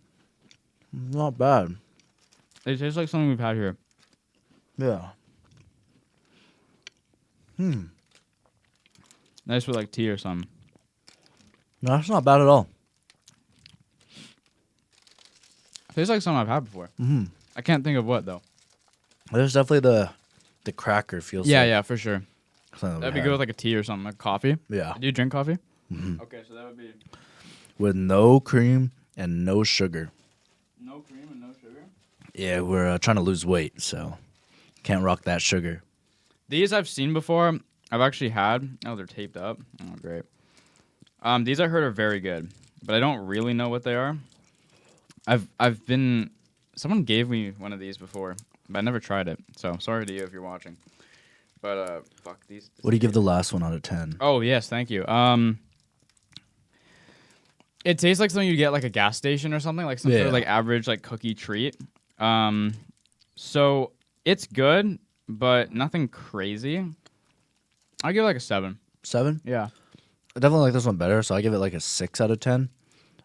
Not bad. It tastes like something we've had here. Yeah. Nice with like tea or something. No, that's not bad at all. Tastes like something I've had before. Mm-hmm. I can't think of what though. There's definitely the cracker feels. Yeah, for sure. Something That'd be good with like a tea or something, like coffee. Yeah. Do you drink coffee? Mm-hmm. Okay, so that would be With no cream and no sugar. no cream and no sugar. Yeah, we're trying to lose weight, so can't rock that sugar. These I've seen before. I've actually had. Oh, they're taped up. Oh, great. These I heard are very good, but I don't really know what they are. I've been. Someone gave me one of these before, but I never tried it. So sorry to you if you're watching. But fuck these. What do you give the last one out of 10? Oh yes, thank you. It tastes like something you get like a gas station or something, like some sort of like average like cookie treat. So it's good, but nothing crazy. I give it like a 7. 7? Yeah. definitely like this one better, so I give it like a 6 out of 10.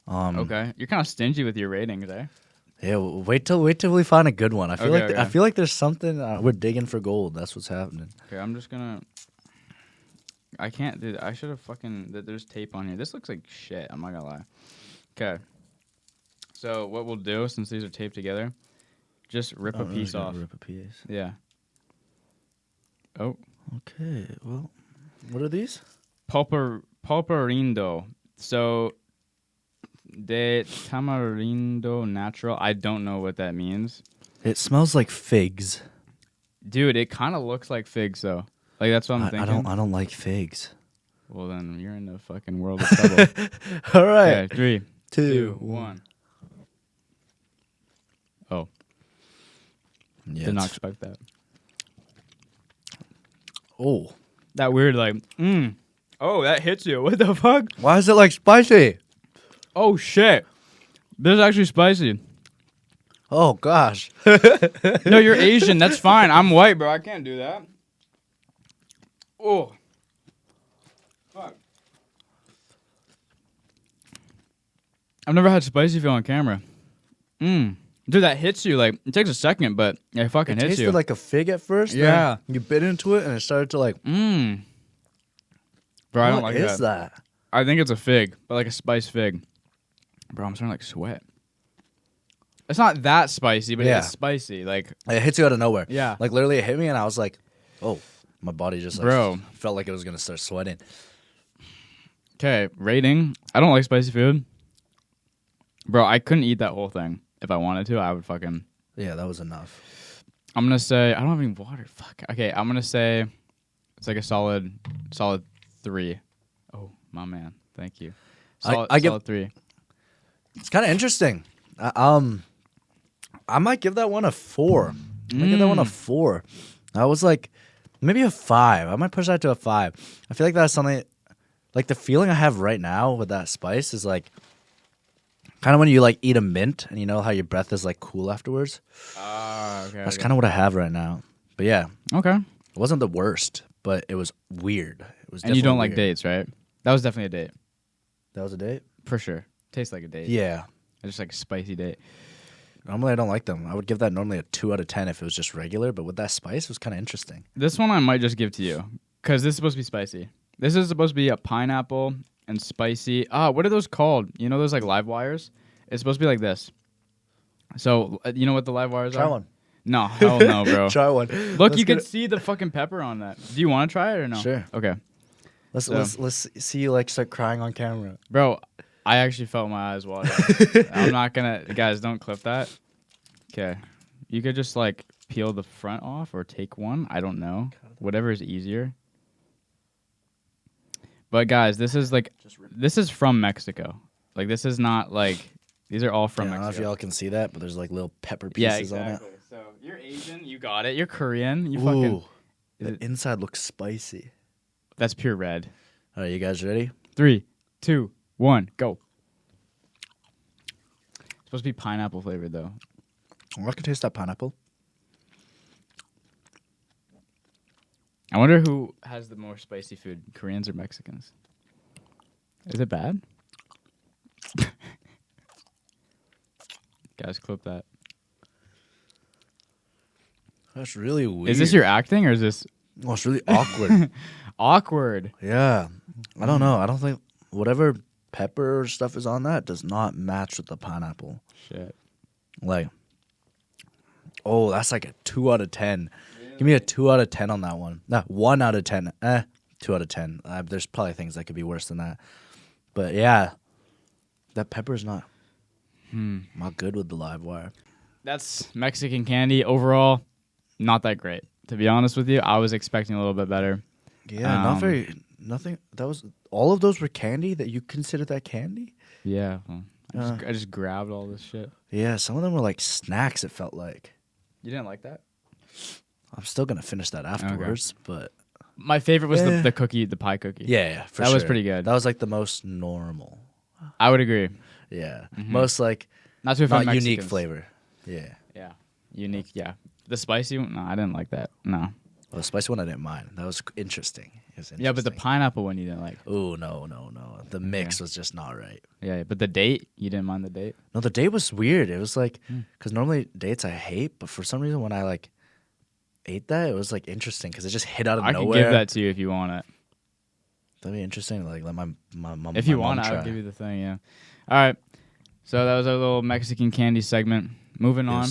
Okay, you're kind of stingy with your ratings, eh? Yeah, wait till we find a good one. I feel Okay, okay. I feel like there's something we're digging for gold. That's what's happening. Okay, I'm just gonna. I can't do that. I should have fucking. There's tape on here. This looks like shit. I'm not gonna lie. Okay. So what we'll do, since these are taped together, just rip a piece off. Rip a piece. Yeah. Oh. Okay. Well, what are these? Pulparindo. So, de tamarindo natural. I don't know what that means. It smells like figs. Dude, it kind of looks like figs, though. Like, that's what I'm thinking. I don't like figs. Well, then you're in the fucking world of trouble. All right. Okay, 3, 2, 1. Oh. Yeah, Did not expect that. Oh. That weird, like, Oh, that hits you. What the fuck? Why is it like spicy? Oh, shit. This is actually spicy. Oh, gosh. No, you're Asian. That's fine. I'm white, bro. I can't do that. Oh. Fuck. I've never had spicy feel on camera. Dude, that hits you. Like, it takes a second, but it fucking hits you. It tasted like a fig at first. Yeah. You bit into it, and it started to like... Bro, I don't like that. What is that? I think it's a fig, but like a spiced fig. Bro, I'm starting to like sweat. It's not that spicy, but it's spicy. Like, it hits you out of nowhere. Yeah. Like, literally, it hit me, and I was like, oh, my body just like, felt like it was going to start sweating. Okay, rating. I don't like spicy food. Bro, I couldn't eat that whole thing. If I wanted to, I would fucking... Yeah, that was enough. I'm going to say... I don't have any water. Fuck. Okay, I'm going to say it's like a solid 3. Oh, my man. Thank you. Solid 3. It's kind of interesting. I might give that one a 4. I might give that one a 4. I was like, maybe a 5. I might push that to a 5. I feel like that's something... Like, the feeling I have right now with that spice is like... Kind of when you like eat a mint and you know how your breath is like cool afterwards. Okay. That's kind of what I have right now. But yeah. Okay. It wasn't the worst, but it was weird. It was. And you don't like dates, right? That was definitely a date. That was a date? For sure. Tastes like a date. Yeah. It's just like a spicy date. Normally I don't like them. I would give that normally a 2 out of 10 if it was just regular, but with that spice, it was kind of interesting. This one I might just give to you because this is supposed to be spicy. This is supposed to be a pineapple and spicy. What are those called? You know those like live wires? It's supposed to be like this. So, you know what the live wires are? Try one. No, hell no, bro. Try one. Look, you can see the fucking pepper on that. Do you want to try it or no? Sure. Okay. Let's see you like start crying on camera. Bro, I actually felt my eyes water. I'm not gonna... Guys, don't clip that. Okay. You could just like peel the front off or take one. I don't know. Whatever is easier. But guys, this is from Mexico. Like, this is not like... These are all from Mexico. I don't know if y'all can see that, but there's like little pepper pieces on it. So, you're Asian, you got it. You're Korean, you Ooh, fucking... The inside looks spicy. That's pure red. All right, you guys ready? 3, 2, 1, go. It's supposed to be pineapple flavored, though. I can taste that pineapple. I wonder who has the more spicy food, Koreans or Mexicans? Is it bad? Guys, clip that. That's really weird. Is this your acting or is this... Oh, it's really awkward. Awkward. Yeah. I don't know. I don't think whatever pepper stuff is on that does not match with the pineapple. Shit. Like, oh, that's like a 2 out of 10. Really? Give me a 2 out of 10 on that one. Not 1 out of 10. 2 out of 10. There's probably things that could be worse than that. But yeah, that pepper is not good with the live wire. That's Mexican candy. Overall, not that great. To be honest with you, I was expecting a little bit better. Yeah, nothing. That was all of those were candy that you consider that candy? Yeah. Well, I just grabbed all this shit. Yeah, some of them were like snacks, it felt like. You didn't like that? I'm still going to finish that afterwards, but... My favorite was the cookie, the pie cookie. Yeah, for sure. That was pretty good. That was like the most normal. I would agree. Yeah. Most like... Not unique flavor. Yeah. Yeah. Unique, yeah. The spicy one? No, I didn't like that. No. Well, the spicy one I didn't mind. That was interesting. Yeah, but the pineapple one you didn't like. Oh, no. The mix was just not right. Yeah, but the date, you didn't mind the date? No, the date was weird. It was like, because normally dates I hate, but for some reason when I like ate that, it was like interesting because it just hit out of nowhere. I could give that to you if you want it. That'd be interesting. Like let my mom. If you want it, I'll give you the thing. Yeah. All right. So that was our little Mexican candy segment. Moving on,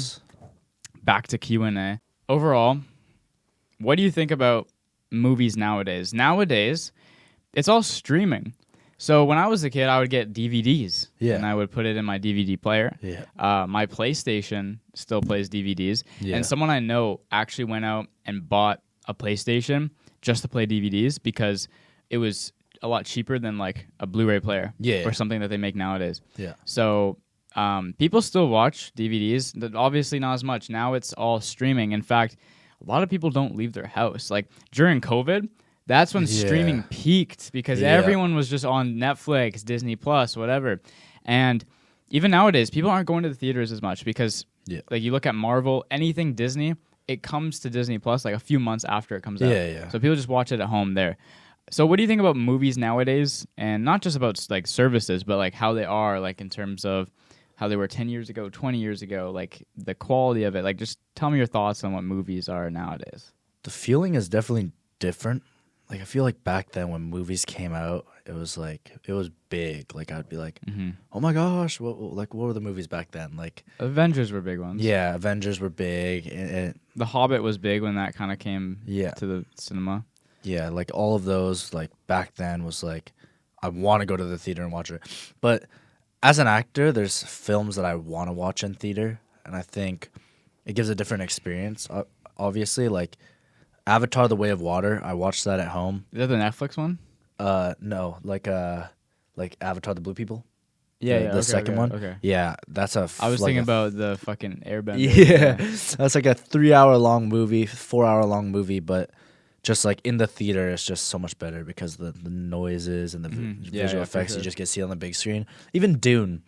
back to Q&A. Overall, what do you think about movies nowadays? Nowadays, it's all streaming. So when I was a kid, I would get DVDs, and I would put it in my DVD player. Yeah. My PlayStation still plays DVDs, yeah. and someone I know actually went out and bought a PlayStation just to play DVDs because it was a lot cheaper than like a Blu-ray player or something that they make nowadays. Yeah. So people still watch DVDs, obviously not as much. Now it's all streaming. In fact, a lot of people don't leave their house. Like during COVID, that's when streaming peaked because everyone was just on Netflix, Disney Plus, whatever. And even nowadays, people aren't going to the theaters as much because like you look at Marvel, anything Disney, it comes to Disney Plus like a few months after it comes out. Yeah. So people just watch it at home there. So what do you think about movies nowadays? And not just about like services, but like how they are, like in terms of how they were 10 years ago, 20 years ago, like the quality of it. Like just tell me your thoughts on what movies are nowadays. The feeling is definitely different. Like I feel like back then when movies came out, it was big. Like I'd be like, oh my gosh, what were the movies back then? Like Avengers were big ones. Yeah, Avengers were big. And The Hobbit was big when that kind of came to the cinema. Yeah, like all of those, like back then was like, I want to go to the theater and watch it. But as an actor, there's films that I want to watch in theater, and I think it gives a different experience. Obviously, like Avatar: The Way of Water, I watched that at home. Is that the Netflix one? No, like Avatar: The Blue People. Yeah, the second one. Okay. Yeah, that's a. I was thinking about the fucking Airbender. Yeah, that's like a 3-hour-long movie, 4-hour-long movie, but just like in the theater, it's just so much better because the noises and the visual effects you just get to see on the big screen. Even Dune.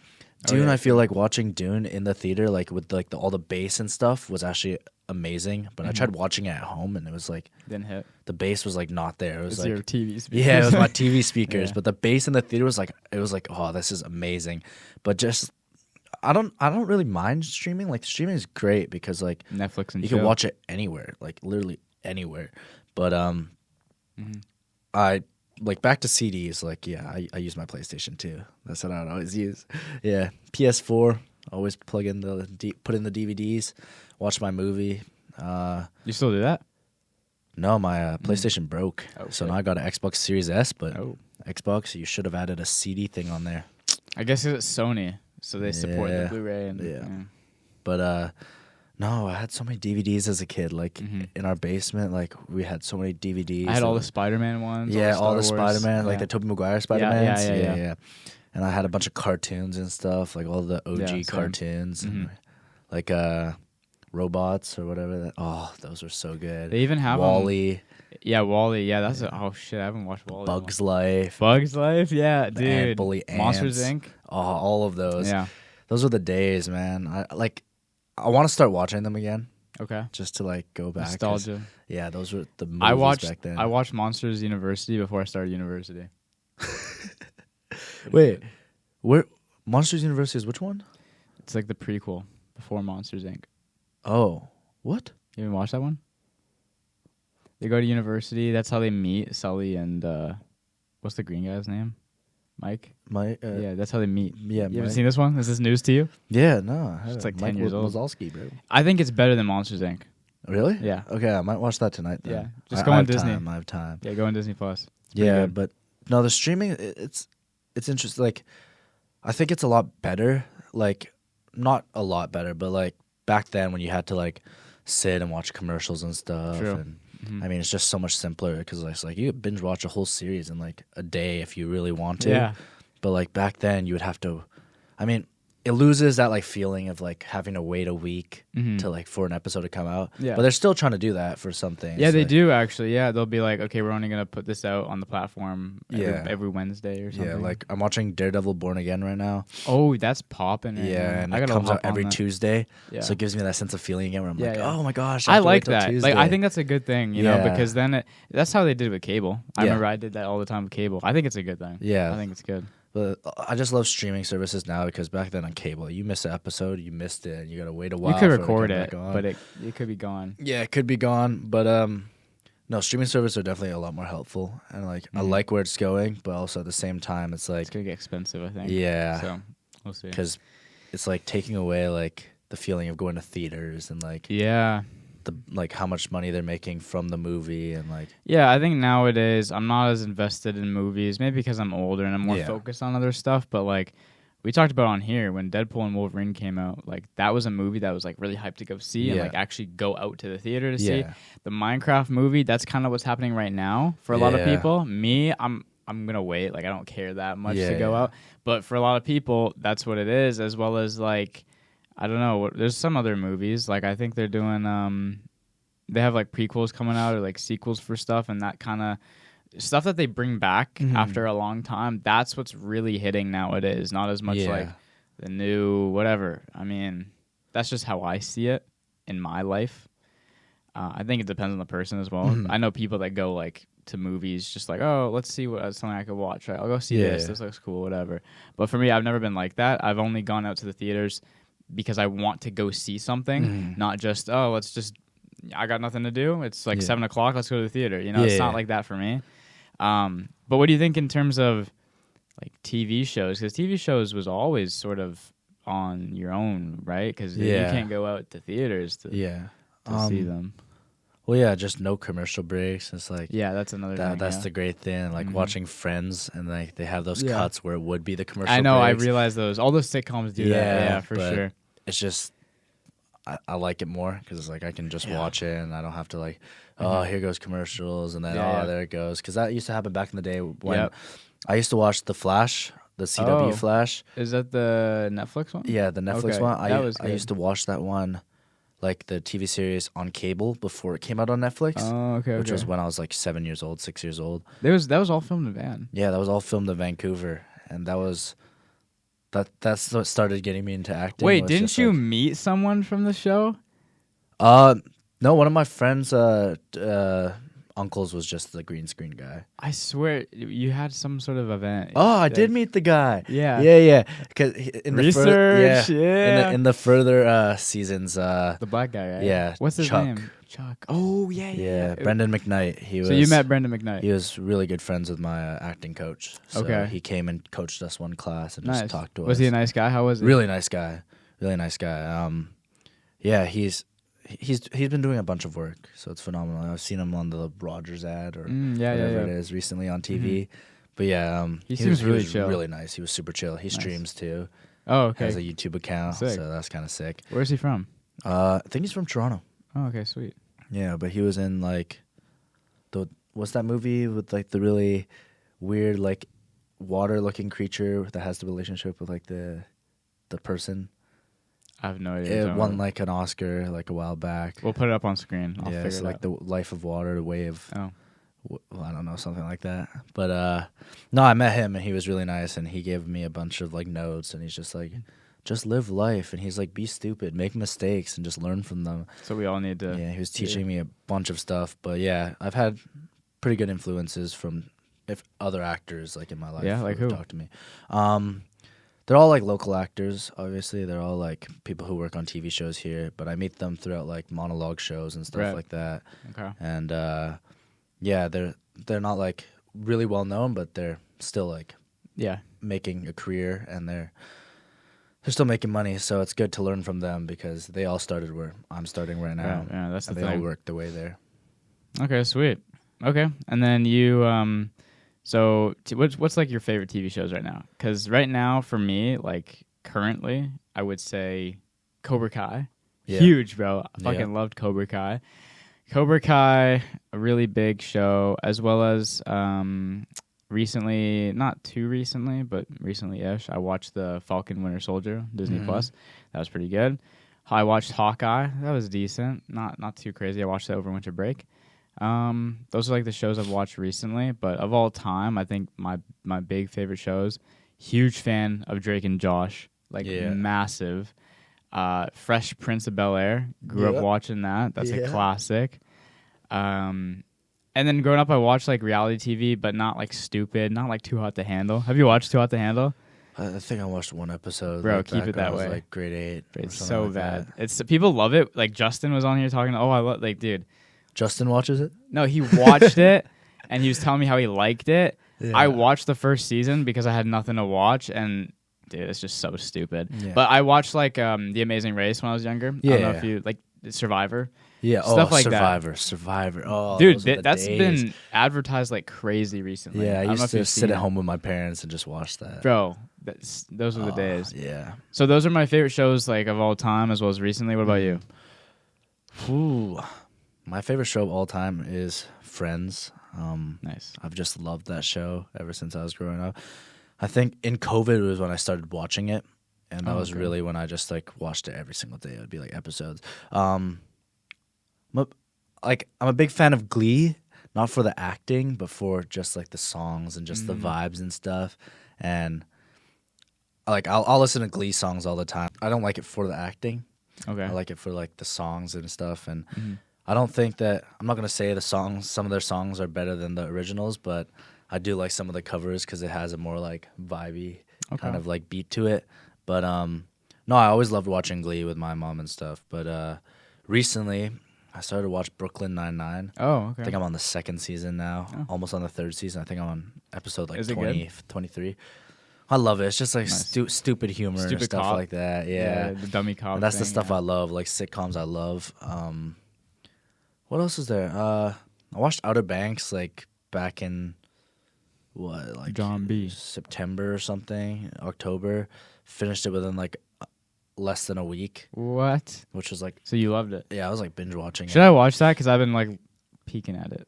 I feel like watching Dune in the theater, like with like all the bass and stuff, was actually amazing. But I tried watching it at home, and it was like didn't hit. The bass was like not there. It was like your TV speakers. Yeah, it was my TV speakers. But the bass in the theater was like oh, this is amazing. But just I don't really mind streaming. Like streaming is great because like Netflix and you can watch it anywhere, like literally anywhere. But I like back to CDs. Like I use my PlayStation 2. That's what I'd always use. Yeah, PS4. Always plug in put in the DVDs, watch my movie. You still do that? No, my PlayStation broke, so now I got an Xbox Series S. But Xbox, you should have added a CD thing on there. I guess it's Sony, so they support the Blu-ray. And, But no, I had so many DVDs as a kid. Like in our basement, like we had so many DVDs. I had all the Spider-Man ones. Yeah, all the Spider-Man, like the Tobey Maguire Spider-Mans. Yeah. And I had a bunch of cartoons and stuff, like all the OG cartoons, and like robots or whatever. Those were so good. They even have Wall-E. Yeah, Wall-E. Yeah, that's oh shit. I haven't watched Wall-E. Bugs Life. Bugs Life. Yeah, dude. Bully Ants. Monsters Inc. All of those. Yeah, those were the days, man. I want to start watching them again. Okay. Just to like go back. Nostalgia. Yeah, those were the movies back then. I watched Monsters University before I started university. Wait, where Monsters University is which one? It's like the prequel before Monsters Inc. Oh, what? You haven't watched that one? They go to university. That's how they meet Sully and what's the green guy's name? Mike. Yeah, that's how they meet. Yeah, you haven't seen this one? Is this news to you? Yeah, no. It's like 10 years old. Wazowski, bro. I think it's better than Monsters Inc. Really? Yeah. Okay, I might watch that tonight. Then. Yeah, just go on Disney. I have time. Yeah, go on Disney Plus. Yeah, but no, the streaming it's interesting. Like, I think it's a lot better. Like, not a lot better, but like back then when you had to like sit and watch commercials and stuff. True. And I mean, it's just so much simpler because it's like you could binge watch a whole series in like a day if you really want to. Yeah. But like back then, you would have to. I mean, it loses that like feeling of like having to wait a week to like for an episode to come out. Yeah. But they're still trying to do that for some things. Yeah, they do actually. Yeah, they'll be like, okay, we're only gonna put this out on the platform every Wednesday or something. Yeah, like I'm watching Daredevil Born Again right now. Oh, that's popping. Right now. And it comes out every Tuesday. Yeah. So it gives me that sense of feeling again where I'm like, oh my gosh, I like that. Like I think that's a good thing, you know, because then that's how they did it with cable. I remember I did that all the time with cable. I think it's a good thing. Yeah, I think it's good. But I just love streaming services now because back then on cable, you miss an episode, you missed it, and you gotta wait a while. You could record it, but it could be gone. Yeah, it could be gone. But no, streaming services are definitely a lot more helpful, and like I like where it's going, but also at the same time, it's like it's gonna get expensive. I think. Yeah. So we'll see. Because it's like taking away like the feeling of going to theaters and like the like how much money they're making from the movie and like I think nowadays I'm not as invested in movies, maybe because I'm older and I'm more focused on other stuff, but like we talked about on here when Deadpool and Wolverine came out, like that was a movie that was like really hyped to go see and like actually go out to the theater to see. The Minecraft movie, that's kind of what's happening right now for a lot of people. Me, I'm gonna wait, like I don't care that much to go out, but for a lot of people that's what it is, as well as like I don't know. There's some other movies. Like I think they're doing. They have like prequels coming out or like sequels for stuff, and that kind of stuff that they bring back after a long time. That's what's really hitting nowadays. Not as much like the new whatever. I mean, that's just how I see it in my life. I think it depends on the person as well. I know people that go like to movies just like, oh, let's see what something I could watch. Right? I'll go see this. This looks cool, whatever. But for me, I've never been like that. I've only gone out to the theaters because I want to go see something, not just, I got nothing to do. It's like 7 o'clock, let's go to the theater. You know, it's not like that for me. But what do you think in terms of like TV shows? Because TV shows was always sort of on your own, right? Because you can't go out to theaters to see them. Well, just no commercial breaks. It's like that's another thing. That's the great thing. Like watching Friends, and like they have those cuts where it would be the commercial. I know. breaks. I realize those. All those sitcoms do that. Yeah, for sure. It's just I like it more because it's like I can just watch it, and I don't have to like, oh, here goes commercials, and then there it goes. Because that used to happen back in the day when I used to watch The Flash, the CW Flash. Is that the Netflix one? Yeah, the Netflix one. I used to watch that one. Like the TV series on cable before it came out on Netflix. Oh, okay. Which was when I was like 7 years old, 6 years old. That was all filmed in Van. Yeah, that was all filmed in Vancouver, and that's what started getting me into acting. Wait, didn't you meet someone from the show? No, one of my friends' uncles was just the green screen guy. I swear, you had some sort of event. Oh, I did meet the guy. Yeah. Because in research, in the further seasons, the black guy, right? Yeah. What's his Chuck. name? Chuck. Oh, yeah. Brendan McKnight. So you met Brendan McKnight. He was really good friends with my acting coach. So he came and coached us one class and just talked to us. Was he a nice guy? How was he? Really nice guy. Really nice guy. He's been doing a bunch of work, so it's phenomenal. I've seen him on the Rogers ad or whatever it is recently on TV. But he seems really chill. Really nice. He was super chill. He streams too. Oh, okay. Has a YouTube account, so that's kind of sick. Where's he from? I think he's from Toronto. Oh, okay, sweet. Yeah, but he was in like what's that movie with like the really weird like water-looking creature that has the relationship with like the person. I have no idea. It won like an Oscar like a while back. We'll put it up on screen. I'll figure it's it like out. The Life of Water, the Way of. Oh. Well, I don't know, something like that. But no, I met him and he was really nice, and he gave me a bunch of like notes, and he's just like, just live life, and he's like, be stupid, make mistakes, and just learn from them. So we all need to. Yeah, he was teaching me a bunch of stuff, but yeah, I've had pretty good influences from other actors like in my life. Yeah, like who? Talk to me. They're all like local actors, obviously. They're all like people who work on TV shows here, but I meet them throughout like monologue shows and stuff like that. Okay. And they're not like really well known, but they're still like making a career, and they're still making money. So it's good to learn from them because they all started where I'm starting right now. Yeah, that's the thing. They all worked their way there. Okay, sweet. Okay, and then you so what's like your favorite TV shows right now? Because right now for me, like currently, I would say Cobra Kai. Yeah. Huge, bro. I fucking loved Cobra Kai. Cobra Kai, a really big show, as well as recently, not too recently, but recently-ish, I watched the Falcon Winter Soldier, Disney Plus. That was pretty good. I watched Hawkeye. That was decent. Not too crazy. I watched that over winter break. Those are like the shows I've watched recently, but of all time, I think my big favorite shows, huge fan of Drake and Josh, like massive. Fresh Prince of Bel-Air, grew up watching that. That's a classic. And then growing up, I watched like reality TV, but not like stupid, not like Too Hot to Handle. Have you watched Too Hot to Handle? I think I watched one episode. Bro, like keep it that way. Like grade 8. It's so like bad. It's people love it. Like Justin was on here talking. Oh, I love like, dude. Justin watches it? No, he watched it, and he was telling me how he liked it. Yeah. I watched the first season because I had nothing to watch, and dude, it's just so stupid. Yeah. But I watched like The Amazing Race when I was younger. I don't know if you like Survivor. Yeah, stuff like Survivor, that. Survivor. Oh, dude, that's been advertised like crazy recently. Yeah, I used to sit at home with my parents and just watch that. Bro, those were the days. Yeah. So those are my favorite shows like of all time as well as recently. What about you? Ooh, my favorite show of all time is Friends. Nice. I've just loved that show ever since I was growing up. I think in COVID was when I started watching it, and that was really when I just like watched it every single day. It would be like episodes. I'm a big fan of Glee, not for the acting, but for just like the songs and just the vibes and stuff. And like I'll listen to Glee songs all the time. I don't like it for the acting. Okay. I like it for like the songs and stuff. And I don't think that I'm not gonna say some of their songs are better than the originals, but I do like some of the covers because it has a more like vibey kind of like beat to it. But no, I always loved watching Glee with my mom and stuff. But recently, I started to watch Brooklyn Nine-Nine. Oh, okay. I think I'm on the second season now, almost on the third season. I think I'm on episode like 20, 23. I love it. It's just like stupid humor and stuff cop. Like that. Yeah, the dummy cop. And that's the stuff I love, like sitcoms I love. What else is there? I watched Outer Banks like back in John B. September or something, October. Finished it within like less than a week. What? Which was like... So you loved it? Yeah, I was like binge watching it. Should I watch that? Because I've been like peeking at it.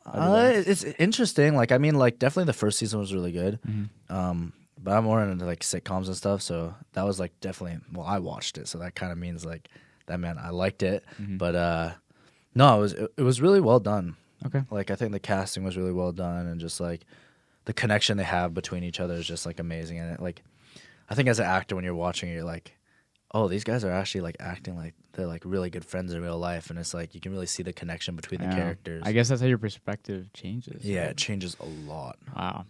It's interesting. Like, I mean, like definitely the first season was really good. But I'm more into like sitcoms and stuff. So that was like definitely... Well, I watched it. So that kind of means like... That meant I liked it. But no, it was really well done. Okay. Like, I think the casting was really well done. And just like the connection they have between each other is just like amazing. And it, like... I think as an actor, when you're watching it, you're like... Oh, these guys are actually like acting like they're like really good friends in real life, and it's like you can really see the connection between the characters. I guess that's how your perspective changes. Yeah, it changes a lot. Wow.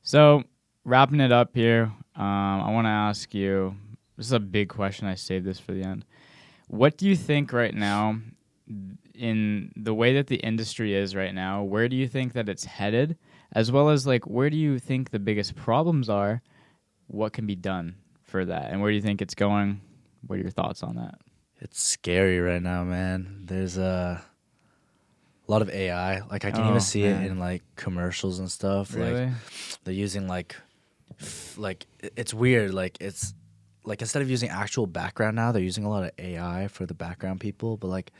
So wrapping it up here, I want to ask you. This is a big question. I saved this for the end. What do you think right now, in the way that the industry is right now? Where do you think that it's headed, as well as like where do you think the biggest problems are? What can be done for that, and where do you think it's going? What are your thoughts on that? It's scary right now, man. There's a lot of AI. Like I can even see it in like commercials and stuff. Really? Like they're using like it's weird. Like it's like instead of using actual background now, they're using a lot of AI for the background people. But like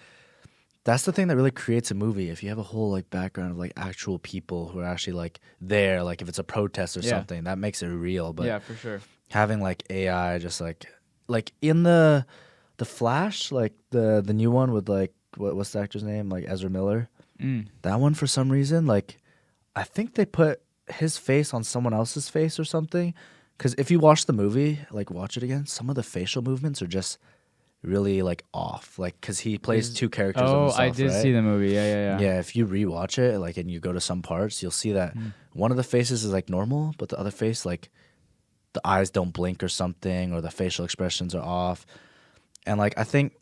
that's the thing that really creates a movie. If you have a whole like background of like actual people who are actually like there, like if it's a protest or something, that makes it real. But yeah, for sure. Having like AI just like in the Flash, like the new one with like what's the actor's name, like Ezra Miller, that one for some reason, like I think they put his face on someone else's face or something, because if you watch the movie, like watch it again, some of the facial movements are just really like off, like because he plays two characters on himself, I did see the movie. Yeah, if you rewatch it like and you go to some parts, you'll see that one of the faces is like normal, but the other face, like the eyes don't blink or something, or the facial expressions are off. And like I think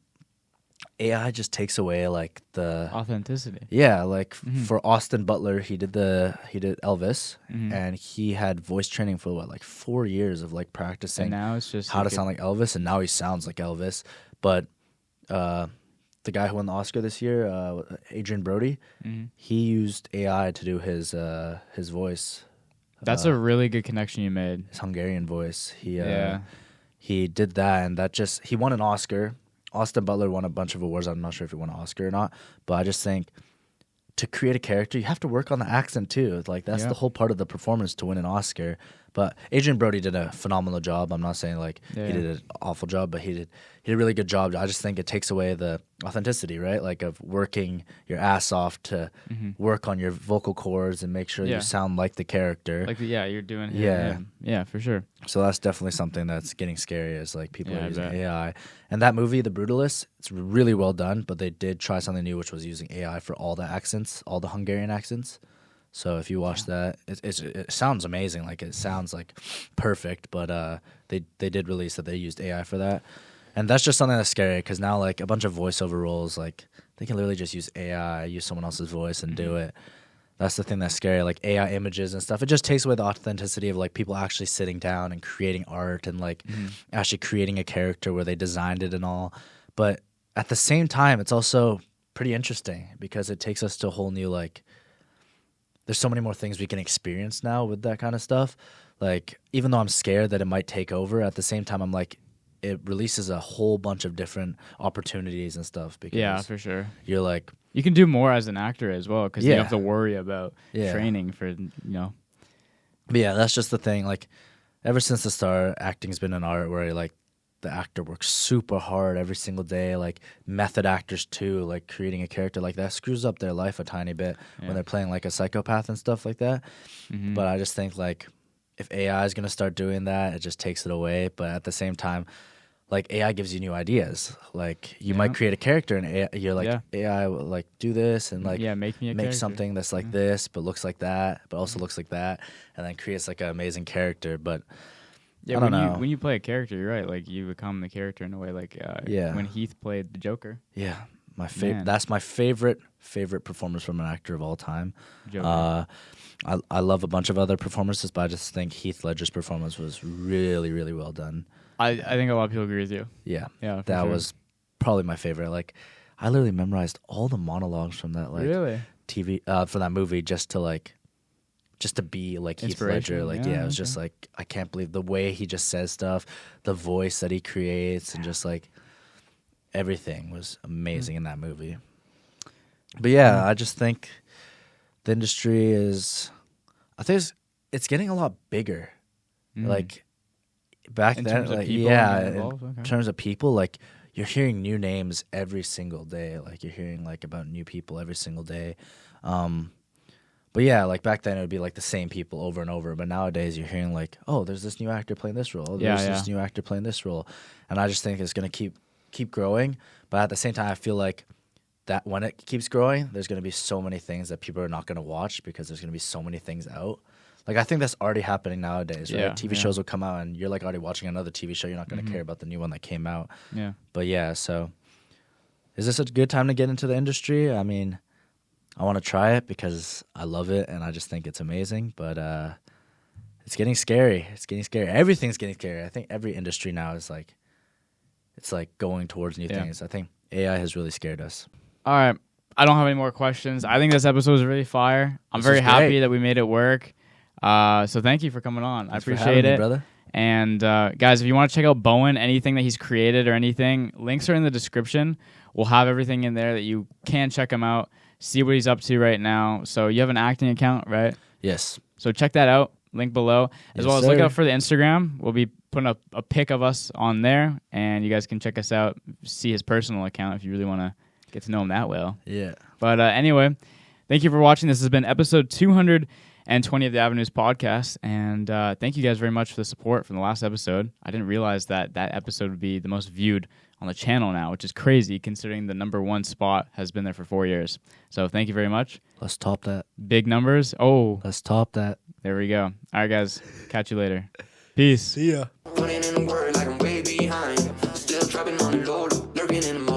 AI just takes away like the authenticity. Yeah, like for Austin Butler, he did Elvis, and he had voice training for like 4 years of like practicing. And now it's just how to sound like Elvis, and now he sounds like Elvis. But the guy who won the Oscar this year, Adrian Brody, he used AI to do his voice. That's a really good connection you made. His Hungarian voice. He did that, and he won an Oscar. Austin Butler won a bunch of awards. I'm not sure if he won an Oscar or not, but I just think to create a character, you have to work on the accent too. Like that's the whole part of the performance to win an Oscar. But Adrian Brody did a phenomenal job. I'm not saying like he did an awful job, but he did a really good job. I just think it takes away the authenticity, right? Like of working your ass off to work on your vocal cords and make sure you sound like the character. Like you're doing yeah, for sure. So that's definitely something that's getting scary is like people are using AI. And that movie, The Brutalist, it's really well done, but they did try something new, which was using AI for all the accents, all the Hungarian accents. So if you watch that, it sounds amazing. Like it sounds like perfect, but they did release that they used AI for that. And that's just something that's scary because now like a bunch of voiceover roles, like they can literally just use AI, use someone else's voice and do it. That's the thing that's scary, like AI images and stuff. It just takes away the authenticity of like people actually sitting down and creating art and like actually creating a character where they designed it and all. But at the same time, it's also pretty interesting because it takes us to a whole new like, there's so many more things we can experience now with that kind of stuff. Like, even though I'm scared that it might take over, at the same time, I'm like, it releases a whole bunch of different opportunities and stuff. Because for sure. You're like... You can do more as an actor as well because you don't have to worry about training for, But yeah, that's just the thing. Like, ever since the start, acting's been an art where, like, the actor works super hard every single day. Like, method actors, too, like, creating a character like that screws up their life a tiny bit when they're playing, like, a psychopath and stuff like that. But I just think, like, if AI is going to start doing that, it just takes it away. But at the same time, like, AI gives you new ideas. Like, you might create a character, and AI, you're like, AI will, like, do this, and, like, make something that's like this, but looks like that, but also looks like that, and then creates, like, an amazing character. But I don't know. When you play a character, you're right. Like, you become the character in a way, like, when Heath played the Joker. Yeah. That's my favorite performance from an actor of all time. I love a bunch of other performances, but I just think Heath Ledger's performance was really, really well done. I think a lot of people agree with you. Yeah, that was probably my favorite. Like, I literally memorized all the monologues from that TV for that movie just to be like Heath Ledger. Like, it was just like, I can't believe the way he just says stuff, the voice that he creates, and just like everything was amazing in that movie. But yeah, I just think the industry is, I think it's getting a lot bigger. Like back then, like in terms of people, like you're hearing new names every single day. Like you're hearing like about new people every single day. But yeah, like back then it would be like the same people over and over. But nowadays you're hearing like, oh, there's this new actor playing this role. Oh, there's this new actor playing this role. And I just think it's going to keep growing. But at the same time, I feel like that when it keeps growing, there's going to be so many things that people are not going to watch because there's going to be so many things out. Like, I think that's already happening nowadays, right? TV shows will come out and you're like already watching another TV show. You're not going to care about the new one that came out. Yeah. But yeah, so is this a good time to get into the industry? I mean, I want to try it because I love it and I just think it's amazing. But it's getting scary. It's getting scary. Everything's getting scary. I think every industry now is like, it's like going towards new things. I think AI has really scared us. All right. I don't have any more questions. I think this episode was really fire. I'm very happy that we made it work. So thank you for coming on. Thanks I appreciate it. Me, brother. And guys, if you want to check out Bowen, anything that he's created or anything, links are in the description. We'll have everything in there that you can check him out, see what he's up to right now. So you have an acting account, right? Yes. So check that out. Link below. As well as look out for the Instagram. We'll be putting up a pic of us on there, and you guys can check us out, see his personal account if you really want to get to know him that well. Yeah. But anyway, thank you for watching. This has been episode 220 of the Avenues podcast, and thank you guys very much for the support from the last episode. I didn't realize that episode would be the most viewed on the channel now, which is crazy considering the #1 spot has been there for 4 years. So thank you very much. Let's top that. Big numbers. Oh. Let's top that. There we go. All right, guys. Catch you later. Peace. See ya. Running in the word like I'm way behind. Still trapping on the low, lurking in the